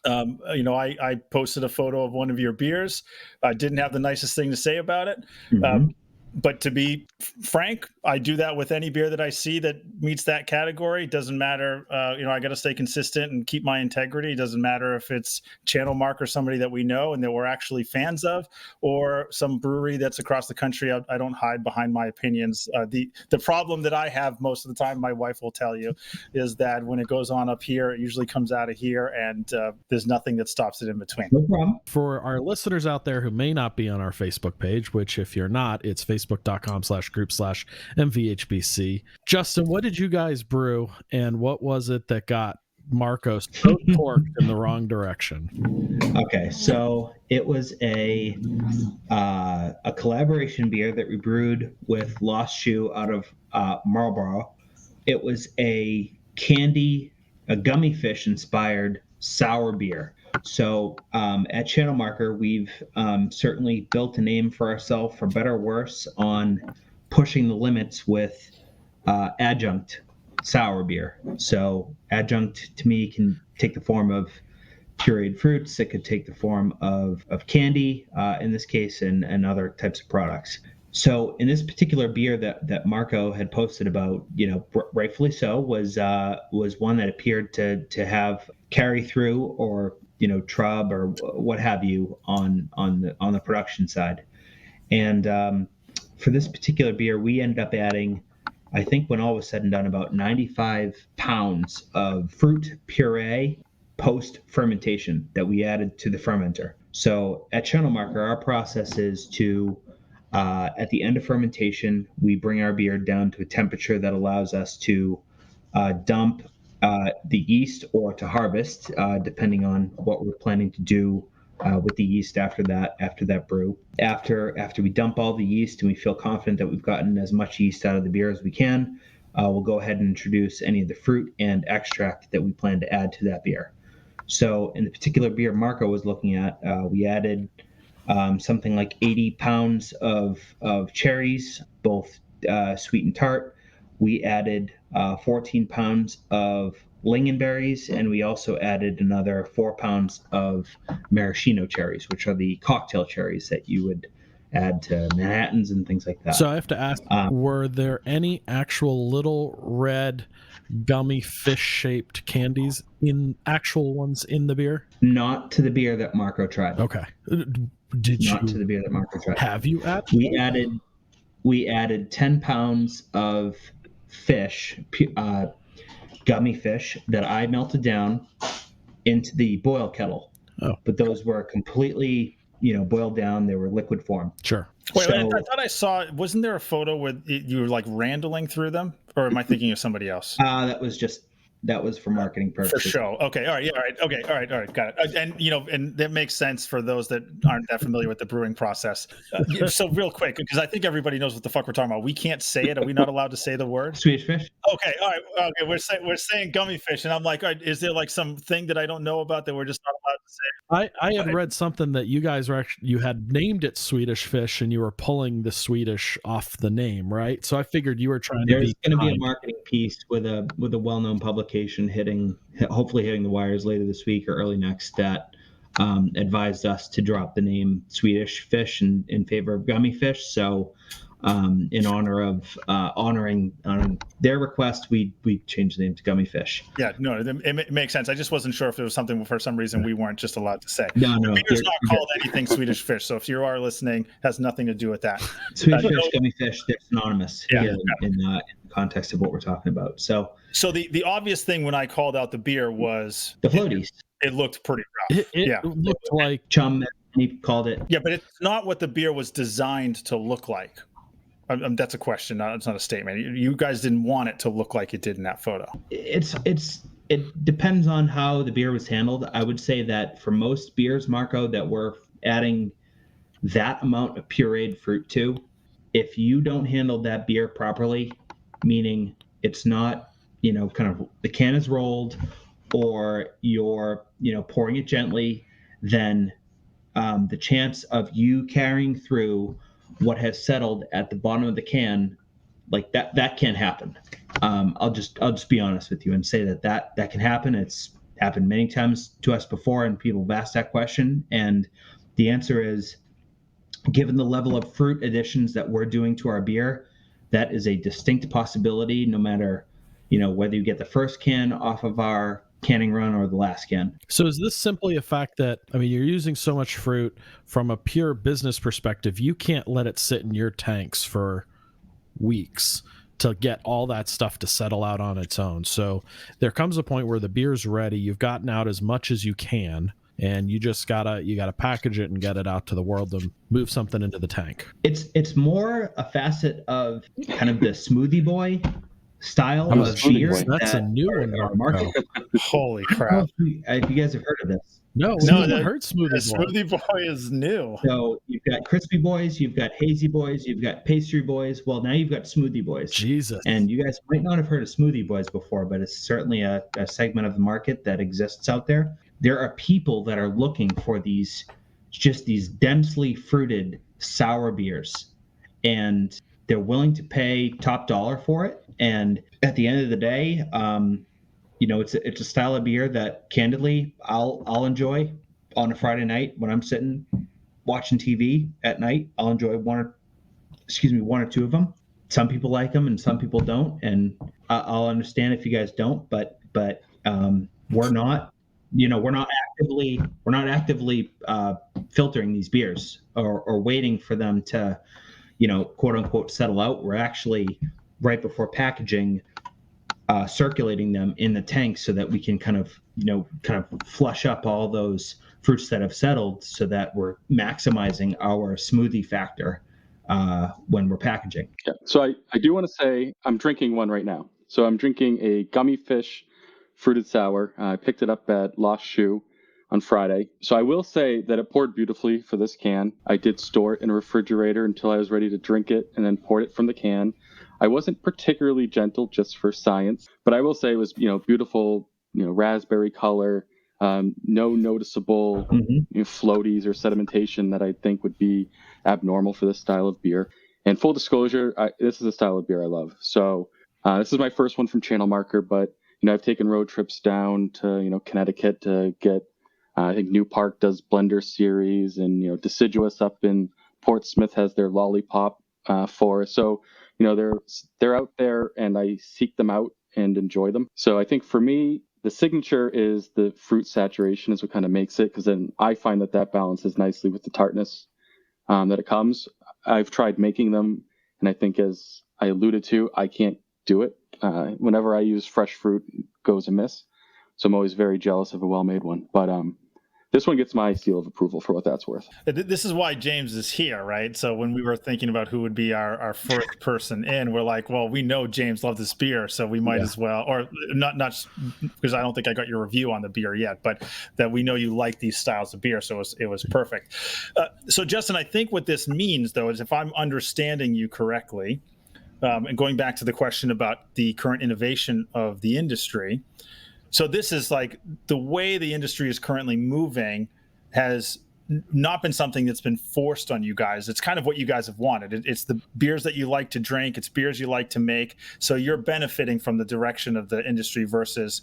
I posted a photo of one of your beers. I didn't have the nicest thing to say about it. Mm-hmm. But to be frank, I do that with any beer that I see that meets that category. It doesn't matter. I got to stay consistent and keep my integrity. It doesn't matter if it's Channel Marker, somebody that we know and that we're actually fans of, or some brewery that's across the country. I don't hide behind my opinions. The problem that I have most of the time, my wife will tell you, is that when it goes on up here, it usually comes out of here, and there's nothing that stops it in between. No problem. For our listeners out there who may not be on our Facebook page, which if you're not, it's facebook.com/group/MVHBC. Justin, what did you guys brew, and what was it that got Marco so torqued in the wrong direction? Okay, so it was a collaboration beer that we brewed with Lost Shoe out of Marlborough. It was a Gummy Fish inspired sour beer. So at Channel Marker, we've certainly built a name for ourselves, for better or worse, on pushing the limits with adjunct sour beer. So adjunct to me can take the form of pureed fruits. It could take the form of candy, in this case, and other types of products. So in this particular beer that Marco had posted about, rightfully so, was one that appeared to have carry through, or trub, or what have you, on the production side. And for this particular beer, we ended up adding, I think when all was said and done, about 95 pounds of fruit puree post fermentation that we added to the fermenter. So at Channel Marker, our process is to, at the end of fermentation, we bring our beer down to a temperature that allows us to dump the yeast or to harvest, depending on what we're planning to do with the yeast after that brew. After we dump all the yeast and we feel confident that we've gotten as much yeast out of the beer as we can, we'll go ahead and introduce any of the fruit and extract that we plan to add to that beer. So in the particular beer Marco was looking at, we added something like 80 pounds of cherries, both sweet and tart. We added 14 pounds of lingonberries, and we also added another 4 pounds of maraschino cherries, which are the cocktail cherries that you would add to Manhattans and things like that. So I have to ask, were there any actual little red gummy fish-shaped candies, actual ones in the beer? Not to the beer that Marco tried. Okay. Not to the beer that Marco tried. Have you added? We added 10 pounds of fish, gummy fish that I melted down into the boil kettle. Oh. But those were completely, boiled down. They were liquid form. Sure. Wait, I thought I saw. Wasn't there a photo where you were like randling through them, or am I thinking of somebody else? That was for marketing purposes. For show. Okay. All right. Yeah. All right. Okay. All right. Got it. And that makes sense for those that aren't that familiar with the brewing process. So real quick, because I think everybody knows what the fuck we're talking about. We can't say it. Are we not allowed to say the word? Swedish fish. Okay. All right. Okay. We're saying gummy fish, and I'm like, all right, is there like something that I don't know about that we're just not allowed to say? I had read something that you guys were you had named it Swedish fish, and you were pulling the Swedish off the name, right? So I figured you were trying to be. There's going to be a marketing piece with a well-known publication hopefully hitting the wires later this week or early next that advised us to drop the name Swedish fish in favor of gummy fish. So in honor of honoring their request, we changed the name to Gummy Fish. Yeah, no, it makes sense. I just wasn't sure if there was something for some reason we weren't just allowed to say. No, Beer's not called anything Swedish fish. So if you are listening, it has nothing to do with that. Swedish fish, gummy fish, they're synonymous in the context of what we're talking about. So the obvious thing when I called out the beer was the floaties. It looked pretty rough. It looked like chum. He called it. Yeah, but it's not what the beer was designed to look like. That's a question. It's not a statement. You guys didn't want it to look like it did in that photo. It depends on how the beer was handled. I would say that for most beers, Marco, that we're adding that amount of pureed fruit to, if you don't handle that beer properly, meaning it's not, kind of the can is rolled or you're, pouring it gently, then the chance of you carrying through what has settled at the bottom of the can, like that can happen. I'll just be honest with you and say that can happen. It's happened many times to us before, and people have asked that question. And the answer is, given the level of fruit additions that we're doing to our beer, that is a distinct possibility, no matter, whether you get the first can off of our canning run or the last can. So is this simply a fact that, you're using so much fruit from a pure business perspective, you can't let it sit in your tanks for weeks to get all that stuff to settle out on its own. So there comes a point where the beer's ready, you've gotten out as much as you can, and you just gotta package it and get it out to the world and move something into the tank. It's more a facet of kind of the smoothie boy style of beer. That's a new one. Holy crap! If you guys have heard of this. No, we haven't heard Smoothie Boy. Smoothie Boy is new. So you've got Crispy Boys, you've got Hazy Boys, you've got Pastry Boys. Well, now you've got Smoothie Boys. Jesus. And you guys might not have heard of Smoothie Boys before, but it's certainly a segment of the market that exists out there. There are people that are looking for these densely fruited sour beers, and they're willing to pay top dollar for it. And at the end of the day, it's a style of beer that candidly I'll enjoy on a Friday night when I'm sitting watching TV at night. I'll enjoy one or two of them. Some people like them and some people don't, and I'll understand if you guys don't. But we're not actively filtering these beers or waiting for them to, quote unquote, settle out. We're actually right before packaging, circulating them in the tank so that we can kind of flush up all those fruits that have settled so that we're maximizing our smoothie factor when we're packaging. Yeah. So I do want to say I'm drinking one right now. So I'm drinking a Gummy Fish fruited sour. I picked it up at Lost Shoe on Friday. So I will say that it poured beautifully for this can. I did store it in a refrigerator until I was ready to drink it and then poured it from the can. I wasn't particularly gentle, just for science, but I will say it was, beautiful, raspberry color, no noticeable floaties or sedimentation that I think would be abnormal for this style of beer. And full disclosure, this is a style of beer I love. So this is my first one from Channel Marker, but I've taken road trips down to Connecticut to get. I think New Park does Blender Series, and Deciduous up in Portsmouth has their Lollipop forest. So they're out there, and I seek them out and enjoy them. So I think for me, the signature is the fruit saturation is what kind of makes it, because then I find that balances nicely with the tartness that it comes. I've tried making them, and I think, as I alluded to, I can't do it. Whenever I use fresh fruit, it goes amiss. So I'm always very jealous of a well-made one. But this one gets my seal of approval for what that's worth. This is why James is here, right? So when we were thinking about who would be our first person in, we're like, well, we know James loves this beer, so we might as well, or not because I don't think I got your review on the beer yet, but that we know you like these styles of beer, so it was perfect. So Justin, I think what this means, though, is if I'm understanding you correctly, and going back to the question about the current innovation of the industry, so this is like the way the industry is currently moving has not been something that's been forced on you guys. It's kind of what you guys have wanted. It's the beers that you like to drink. It's beers you like to make. So you're benefiting from the direction of the industry versus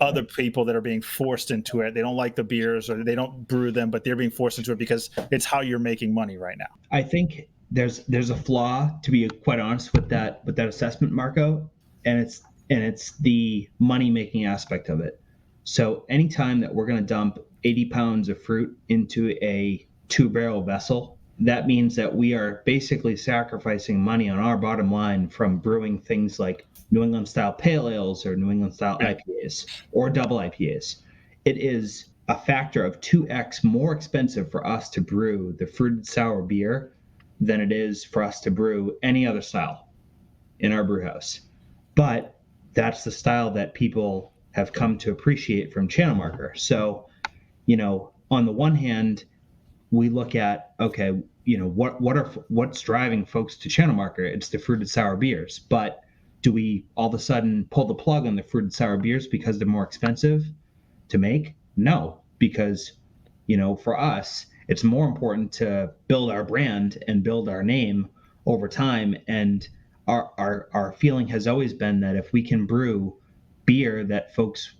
other people that are being forced into it. They don't like the beers or they don't brew them, but they're being forced into it because it's how you're making money right now. I think there's a flaw, to be quite honest, with that assessment, Marco, and it's the money-making aspect of it. So anytime that we're going to dump 80 pounds of fruit into a 2-barrel vessel, that means that we are basically sacrificing money on our bottom line from brewing things like New England-style pale ales or New England-style IPAs or double IPAs. It is a factor of 2x more expensive for us to brew the fruited sour beer than it is for us to brew any other style in our brew house. But that's the style that people have come to appreciate from Channel Marker. So, on the one hand, we look at, okay, what's driving folks to Channel Marker? It's the fruited sour beers. But do we all of a sudden pull the plug on the fruited sour beers because they're more expensive to make? No, because, for us, it's more important to build our brand and build our name over time. And our feeling has always been that if we can brew beer that folks,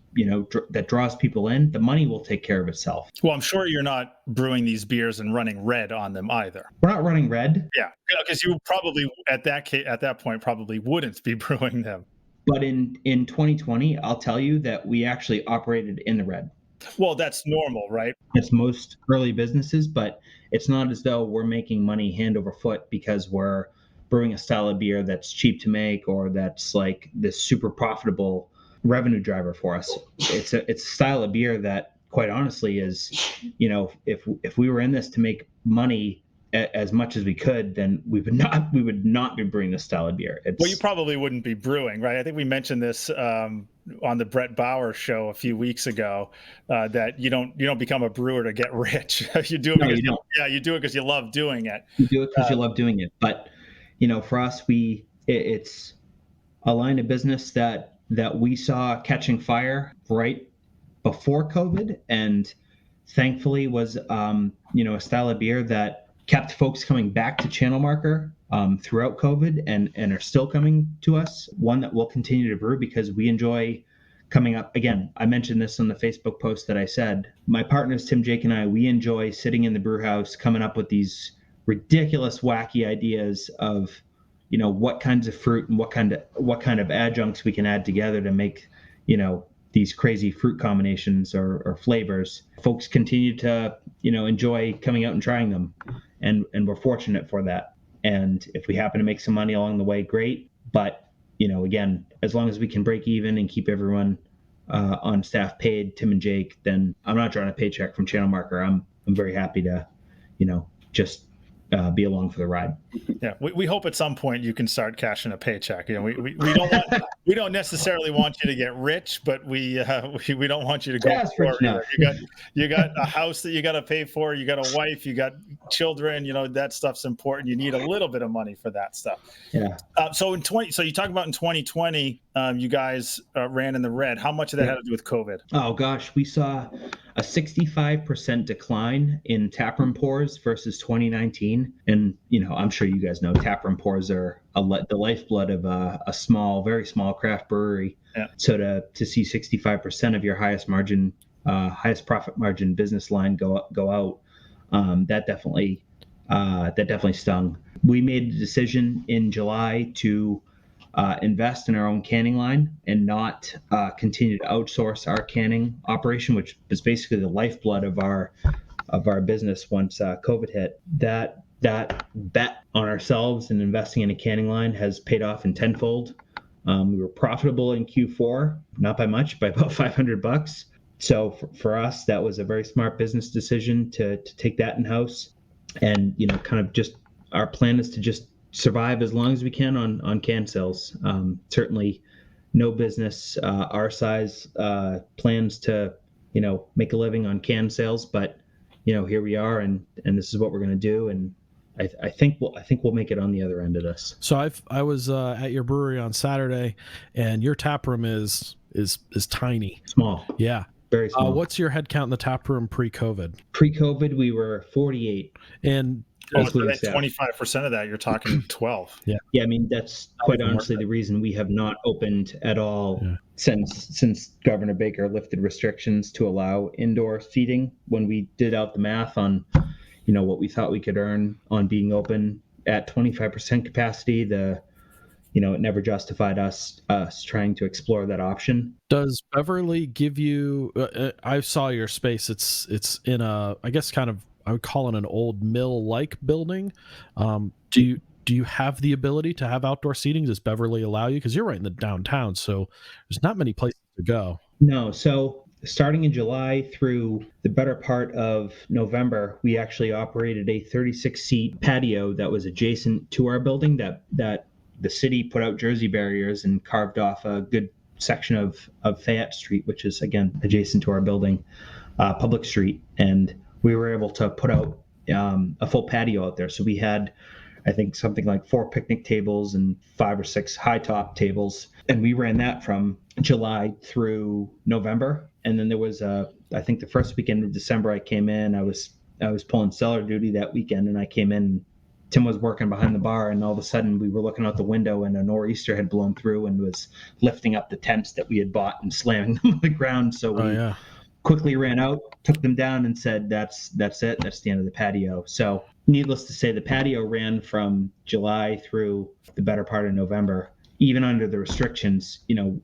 that draws people in, the money will take care of itself. Well, I'm sure you're not brewing these beers and running red on them either. We're not running red. Yeah, because you probably at that point probably wouldn't be brewing them. But in 2020, I'll tell you that we actually operated in the red. Well, that's normal, right? It's most early businesses, but it's not as though we're making money hand over foot because we're brewing a style of beer that's cheap to make or that's like this super profitable revenue driver for us. It's a style of beer that, quite honestly, is, if we were in this to make money as much as we could, then we would not be brewing this style of beer. Well, you probably wouldn't be brewing, right? I think we mentioned this on the Brett Bauer show a few weeks ago, that you don't become a brewer to get rich. You do it you do it because you love doing it. You do it because you love doing it. But for us, it's a line of business that we saw catching fire right before COVID, and thankfully was a style of beer that kept folks coming back to Channel Marker throughout COVID and are still coming to us. One that we'll continue to brew because we enjoy coming up. Again, I mentioned this on the Facebook post that I said, my partners, Tim, Jake, and I, we enjoy sitting in the brew house, coming up with these ridiculous, wacky ideas of, what kinds of fruit and what kind of adjuncts we can add together to make, these crazy fruit combinations or flavors. Folks continue to enjoy coming out and trying them, and we're fortunate for that. And if we happen to make some money along the way, great. But again, as long as we can break even and keep everyone on staff paid, Tim and Jake, then I'm not drawing a paycheck from Channel Marker. I'm very happy to, just be along for the ride. Yeah, we hope at some point you can start cashing a paycheck. We don't necessarily want you to get rich, but we don't want you to go poor either. You got a house that you got to pay for. You got a wife. You got children. That stuff's important. You need a little bit of money for that stuff. Yeah. So you talk about in 2020, you guys ran in the red. How much of that had to do with COVID? Oh gosh, we saw a 65% decline in taproom pours versus 2019. And, I'm sure you guys know taproom pours are the lifeblood of a small, very small craft brewery. Yeah. So to see 65% of your highest profit margin business line go out, that definitely stung. We made a decision in July to invest in our own canning line and not continue to outsource our canning operation, which is basically the lifeblood of our business once COVID hit. That bet on ourselves and investing in a canning line has paid off in tenfold. We were profitable in Q4, not by much, by about $500. So for us, that was a very smart business decision to take that in house, and kind of just our plan is to just survive as long as we can on can sales. Certainly no business our size plans to make a living on can sales, but here we are, and this is what we're going to do, and I think we'll make it on the other end of this. So I was at your brewery on Saturday, and your tap room is tiny, small. Yeah, very small. What's your head count in the tap room pre-COVID? Pre-COVID, we were 48, and 25% of that, you're talking 12. Yeah. I mean, that's quite honestly the reason we have not opened at all since Governor Baker lifted restrictions to allow indoor seating. When we did out the math on, what we thought we could earn on being open at 25% capacity, it never justified us trying to explore that option. Does Beverly give you? I saw your space. It's in a, I guess, kind of, I would call it an old mill-like building. Do you have the ability to have outdoor seating? Does Beverly allow you? Because you're right in the downtown, so there's not many places to go. No. So starting in July through the better part of November, we actually operated a 36-seat patio that was adjacent to our building that the city put out Jersey barriers and carved off a good section of Fayette Street, which is, again, adjacent to our building, public street. And we were able to put out a full patio out there. So we had, I think, something like 4 picnic tables and 5 or 6 high top tables. And we ran that from July through November. And then there was I think the first weekend of December I came in, I was pulling cellar duty that weekend, and I came in, Tim was working behind the bar, and all of a sudden we were looking out the window and a nor'easter had blown through and was lifting up the tents that we had bought and slamming them on the ground. So we quickly ran out, took them down, and said, that's it. That's the end of the patio. So needless to say, the patio ran from July through the better part of November. Even under the restrictions,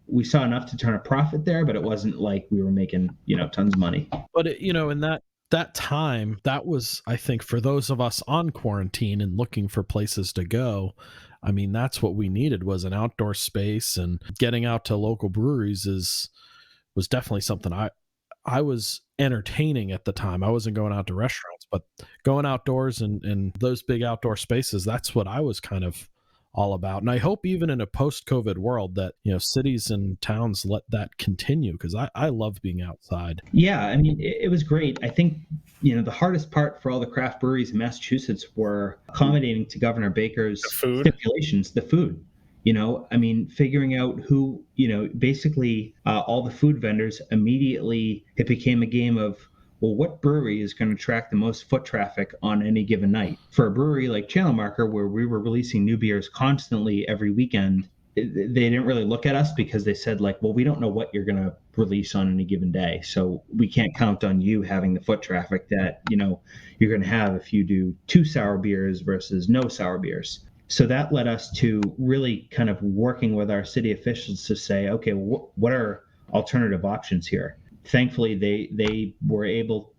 we saw enough to turn a profit there, but it wasn't like we were making, tons of money. But, in that time, that was, I think, for those of us on quarantine and looking for places to go, I mean, that's what we needed, was an outdoor space, and getting out to local breweries was definitely something I was entertaining at the time. I wasn't going out to restaurants, but going outdoors and those big outdoor spaces, that's what I was kind of all about. And I hope even in a post-COVID world that, cities and towns let that continue, because I love being outside. Yeah, I mean, it was great. I think, the hardest part for all the craft breweries in Massachusetts were accommodating to Governor Baker's stipulations, the food. I mean, figuring out who, basically all the food vendors immediately, it became a game of, well, what brewery is going to attract the most foot traffic on any given night? For a brewery like Channel Marker, where we were releasing new beers constantly every weekend, they didn't really look at us, because they said, like, well, we don't know what you're going to release on any given day. So we can't count on you having the foot traffic that, you're going to have if you do 2 sour beers versus no sour beers. So that led us to really kind of working with our city officials to say, okay, what are alternative options here? Thankfully, we were able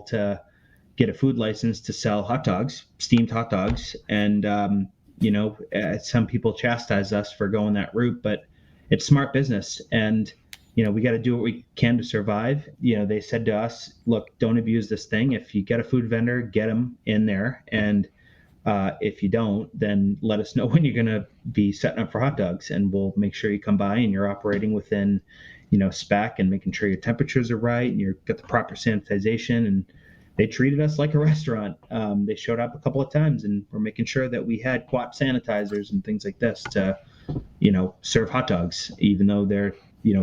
to get a food license to sell hot dogs, steamed hot dogs. And, some people chastise us for going that route, but it's smart business. And, we got to do what we can to survive. They said to us, look, don't abuse this thing. If you get a food vendor, get them in there. And if you don't, then let us know when you're going to be setting up for hot dogs, and we'll make sure you come by and you're operating within, spec, and making sure your temperatures are right and you've got the proper sanitization. And they treated us like a restaurant. They showed up a couple of times, and we're making sure that we had quat sanitizers and things like this to, serve hot dogs, even though they're,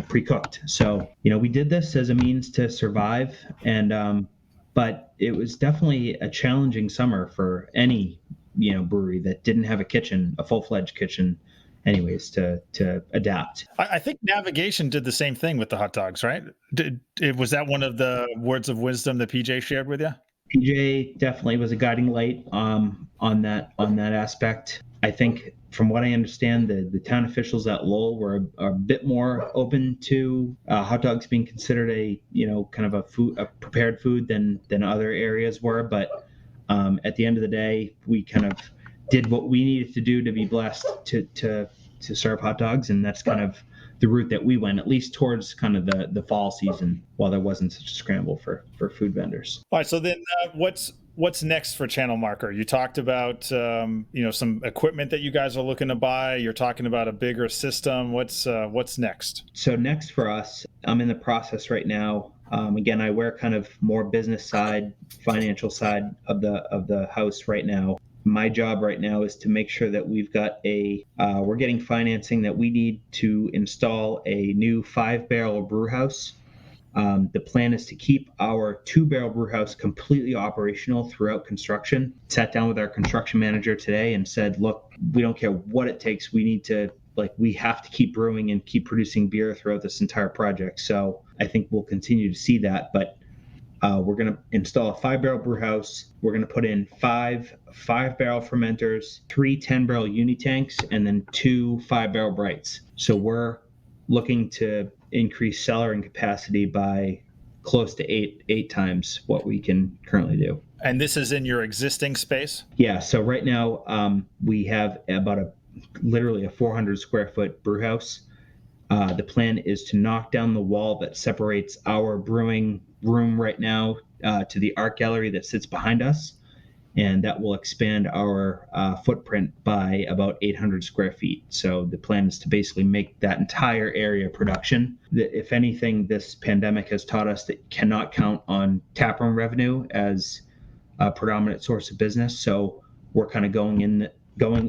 pre-cooked. So, we did this as a means to survive. And, but it was definitely a challenging summer for any, brewery that didn't have a full-fledged kitchen anyways, to adapt. I think Navigation did the same thing with the hot dogs, right? Was that one of the words of wisdom that PJ shared with you? PJ definitely was a guiding light on that aspect. I think, from what I understand, the town officials at Lowell were a bit more open to hot dogs being considered a kind of a prepared food than other areas were. But at the end of the day, we kind of did what we needed to do to be blessed to serve hot dogs, and that's kind of the route that we went, at least towards kind of the fall season, while there wasn't such a scramble for food vendors. All right, so then what's next for Channel Marker? You talked about some equipment that you guys are looking to buy. You're talking about a bigger system. What's next? So next for us, I'm in the process right now. Again, I wear kind of more business side, financial side of the house right now. My job right now is to make sure that we've got we're getting financing that we need to install a new 5-barrel brew house. The plan is to keep our 2-barrel brew house completely operational throughout construction. Sat down with our construction manager today and said, look, we don't care what it takes. We have to keep brewing and keep producing beer throughout this entire project. So I think we'll continue to see that, but we're going to install a 5-barrel brew house. We're going to put in 5-barrel fermenters, 3 10-barrel uni tanks, and then 2 5-barrel brights. So we're looking to increase cellaring capacity by close to eight times what we can currently do. And this is in your existing space? Yeah. So right now we have about literally a 400 square foot brew house. The plan is to knock down the wall that separates our brewing room right now to the art gallery that sits behind us, and that will expand our footprint by about 800 square feet. So the plan is to basically make that entire area production. If anything, this pandemic has taught us that you cannot count on taproom revenue as a predominant source of business. So we're kind of going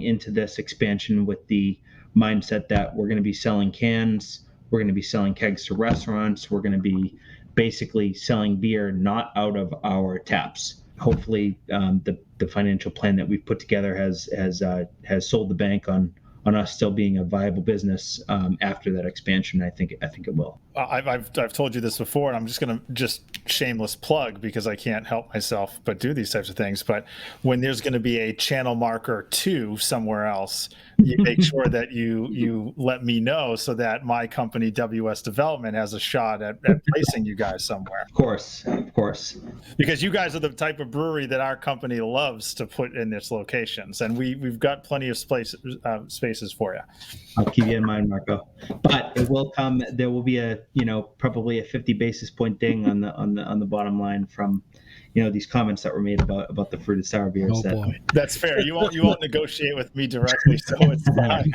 into this expansion with the mindset that we're going to be selling cans, we're going to be selling kegs to restaurants, we're going to be basically selling beer not out of our taps. Hopefully, the financial plan that we've put together has sold the bank on us still being a viable business after that expansion. I think it will. I've told you this before, and I'm just going to shameless plug because I can't help myself but do these types of things. But when there's going to be a Channel Marker 2 somewhere else, you make sure that you let me know so that my company WS Development has a shot at placing you guys somewhere. Of course. Because you guys are the type of brewery that our company loves to put in its locations, and we've got plenty of spaces for you. I'll keep you in mind, Marco. But it will come. There will be probably a 50 basis point ding on the bottom line from these comments that were made about the fruited sour beers. That's fair. You won't negotiate with me directly, so it's fine.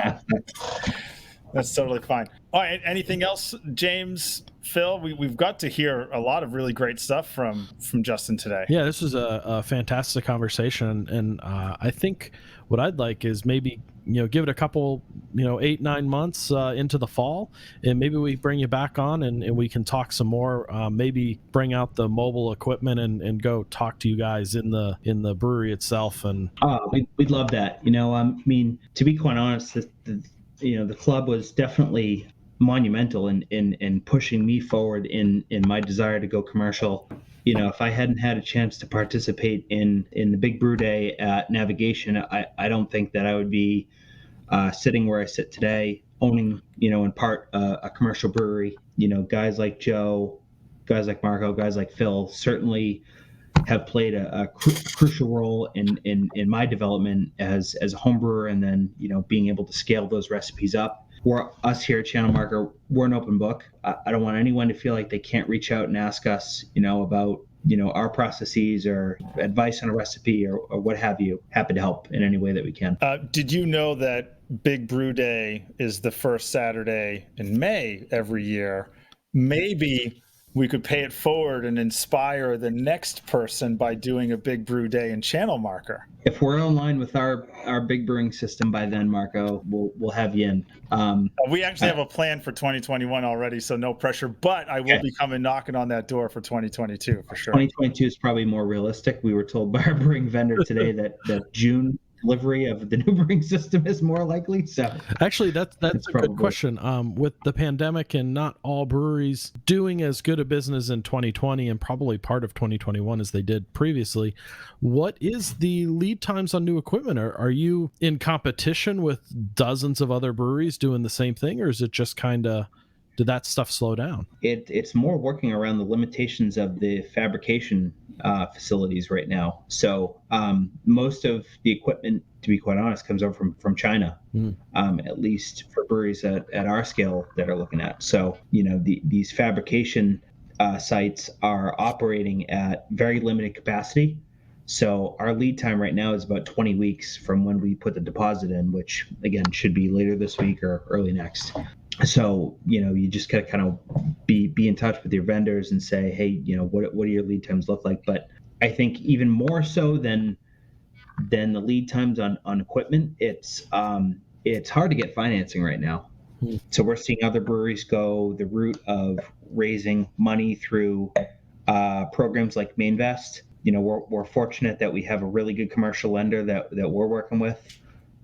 That's totally fine. All right. Anything else, James, Phil? We've got to hear a lot of really great stuff from Justin today. Yeah, this was a fantastic conversation, and I think what I'd like is maybe give it a couple 8-9 months into the fall, and maybe we bring you back on and we can talk some more. Maybe bring out the mobile equipment and go talk to you guys in the brewery itself. And we'd love that. I mean, to be quite honest, the club was definitely monumental in pushing me forward in my desire to go commercial. If I hadn't had a chance to participate in the Big Brew Day at Navigation, I don't think that I would be sitting where I sit today, owning, in part a commercial brewery. Guys like Joe, guys like Marco, guys like Phil certainly have played a crucial role in my development as a home brewer, and then being able to scale those recipes up. Us here at Channel Marker, we're an open book. I don't want anyone to feel like they can't reach out and ask us, about our processes or advice on a recipe or what have you. Happy to help in any way that we can. Did you know that Big Brew Day is the first Saturday in May every year? Maybe we could pay it forward and inspire the next person by doing a Big Brew Day in Channel Marker. If we're online with our big brewing system by then, Marco, we'll have you in. We actually have a plan for 2021 already, so no pressure. But I will be coming knocking on that door for 2022 for sure. 2022 is probably more realistic. We were told by our brewing vendor today that June delivery of the new brewing system is more likely. So actually, that's a good question. With the pandemic and not all breweries doing as good a business in 2020 and probably part of 2021 as they did previously, what is the lead times on new equipment? Are you in competition with dozens of other breweries doing the same thing, or is it just kind of, did that stuff slow down? It's more working around the limitations of the fabrication facilities right now. So most of the equipment, to be quite honest, comes over from China, at least for breweries at our scale that are looking at. So, these fabrication sites are operating at very limited capacity. So our lead time right now is about 20 weeks from when we put the deposit in, which again should be later this week or early next. So, you just gotta kind of be in touch with your vendors and say, hey, what do your lead times look like? But I think even more so than the lead times on equipment, it's hard to get financing right now. So we're seeing other breweries go the route of raising money through programs like Mainvest. We're fortunate that we have a really good commercial lender that we're working with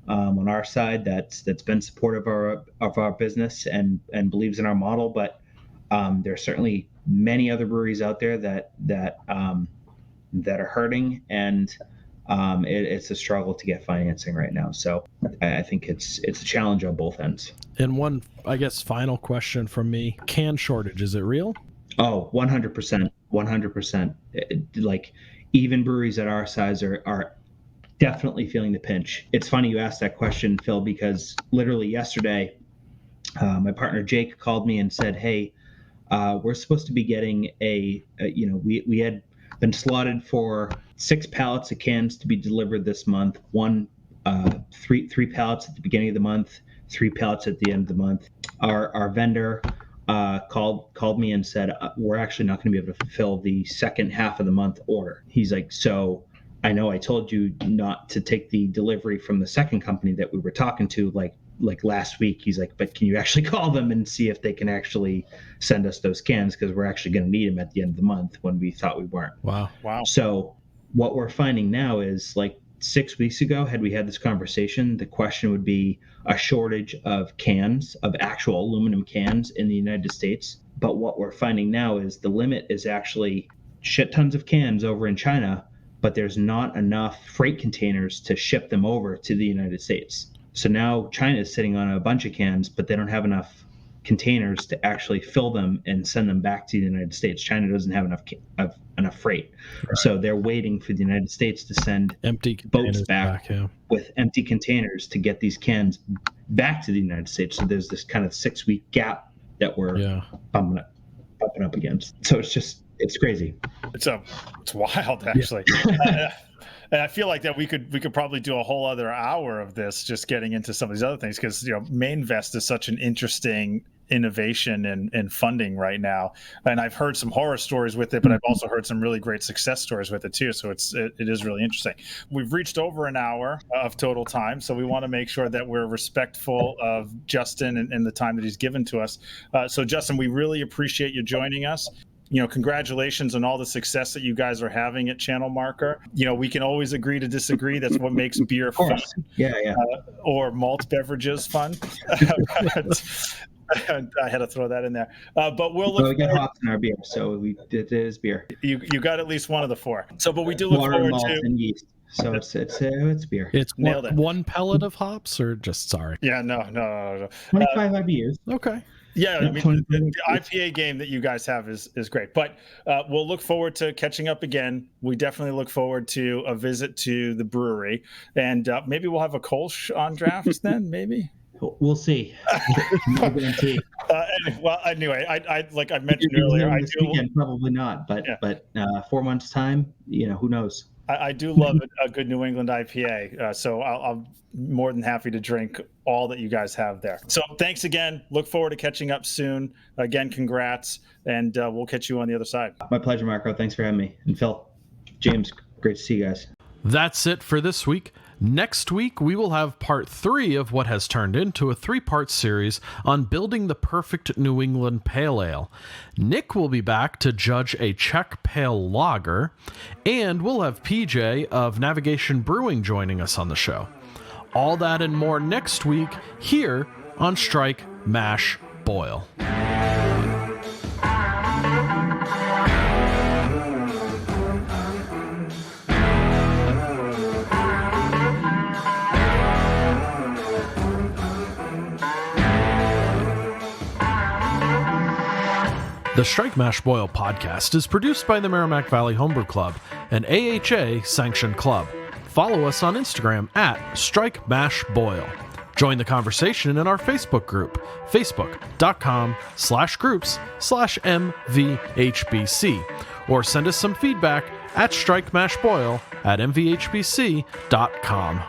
on our side that's been supportive of our business and believes in our model. But there are certainly many other breweries out there that are hurting, and it's a struggle to get financing right now. So I think it's a challenge on both ends. And one, I guess, final question from me: can shortage, is it real? Oh, 100%, 100%. Like even breweries at our size are definitely feeling the pinch. It's funny you asked that question, Phil, because literally yesterday, my partner Jake called me and said, "Hey, we're supposed to be getting we had been slotted for 6 pallets of cans to be delivered this month. Three pallets at the beginning of the month, 3 pallets at the end of the month. Our vendor called me and said, we're actually not going to be able to fulfill the second half of the month order." He's like, "So I know I told you not to take the delivery from the second company that we were talking to like last week." He's like, "But can you actually call them and see if they can actually send us those cans, because we're actually going to need them at the end of the month when we thought we weren't." Wow. So what we're finding now is, like 6 weeks ago, had we had this conversation, the question would be a shortage of cans, of actual aluminum cans in the United States. But what we're finding now is the limit is actually shit tons of cans over in China, but there's not enough freight containers to ship them over to the United States. So now China is sitting on a bunch of cans, but they don't have enough containers to actually fill them and send them back to the United States. China doesn't have enough freight. Right. So they're waiting for the United States to send empty boats back with empty containers to get these cans back to the United States. So there's this kind of 6-week gap that we're bumping up against. So it's crazy. It's wild, actually. And I feel like that we could probably do a whole other hour of this, just getting into some of these other things, because Mainvest is such an interesting innovation and funding right now. And I've heard some horror stories with it, but I've also heard some really great success stories with it too. So it is really interesting. We've reached over an hour of total time, so we want to make sure that we're respectful of Justin and the time that he's given to us. So Justin, we really appreciate you joining us. Congratulations on all the success that you guys are having at Channel Marker. We can always agree to disagree. That's what makes beer fun. Yeah. Or malt beverages fun. I had to throw that in there. But we get hops in our beer, so it is beer. You got at least one of the 4. So, but we do look forward malt, to and yeast. So it's beer. It's one pellet of hops, or just sorry. Yeah, no. 25 IBUs. Okay. Yeah, I mean, the IPA game that you guys have is great. But we'll look forward to catching up again. We definitely look forward to a visit to the brewery, and maybe we'll have a Kolsch on draft then. Maybe we'll see. No guarantee. Anyway, I like I mentioned earlier, I do weekend, probably not, but 4 months time, who knows. I do love a good New England IPA, so I'm more than happy to drink all that you guys have there. So thanks again. Look forward to catching up soon. Again, congrats, and we'll catch you on the other side. My pleasure, Marco. Thanks for having me. And Phil, James, great to see you guys. That's it for this week. Next week, we will have part 3 of what has turned into a 3-part series on building the perfect New England Pale Ale. Nick will be back to judge a Czech Pale Lager, and we'll have PJ of Navigation Brewing joining us on the show. All that and more next week here on Strike, Mash, Boil. The Strike Mash Boil podcast is produced by the Merrimack Valley Homebrew Club, an AHA-sanctioned club. Follow us on Instagram at Strike Mash Boil. Join the conversation in our Facebook group, facebook.com/groups/MVHBC, or send us some feedback at strikemashboil@mvhbc.com.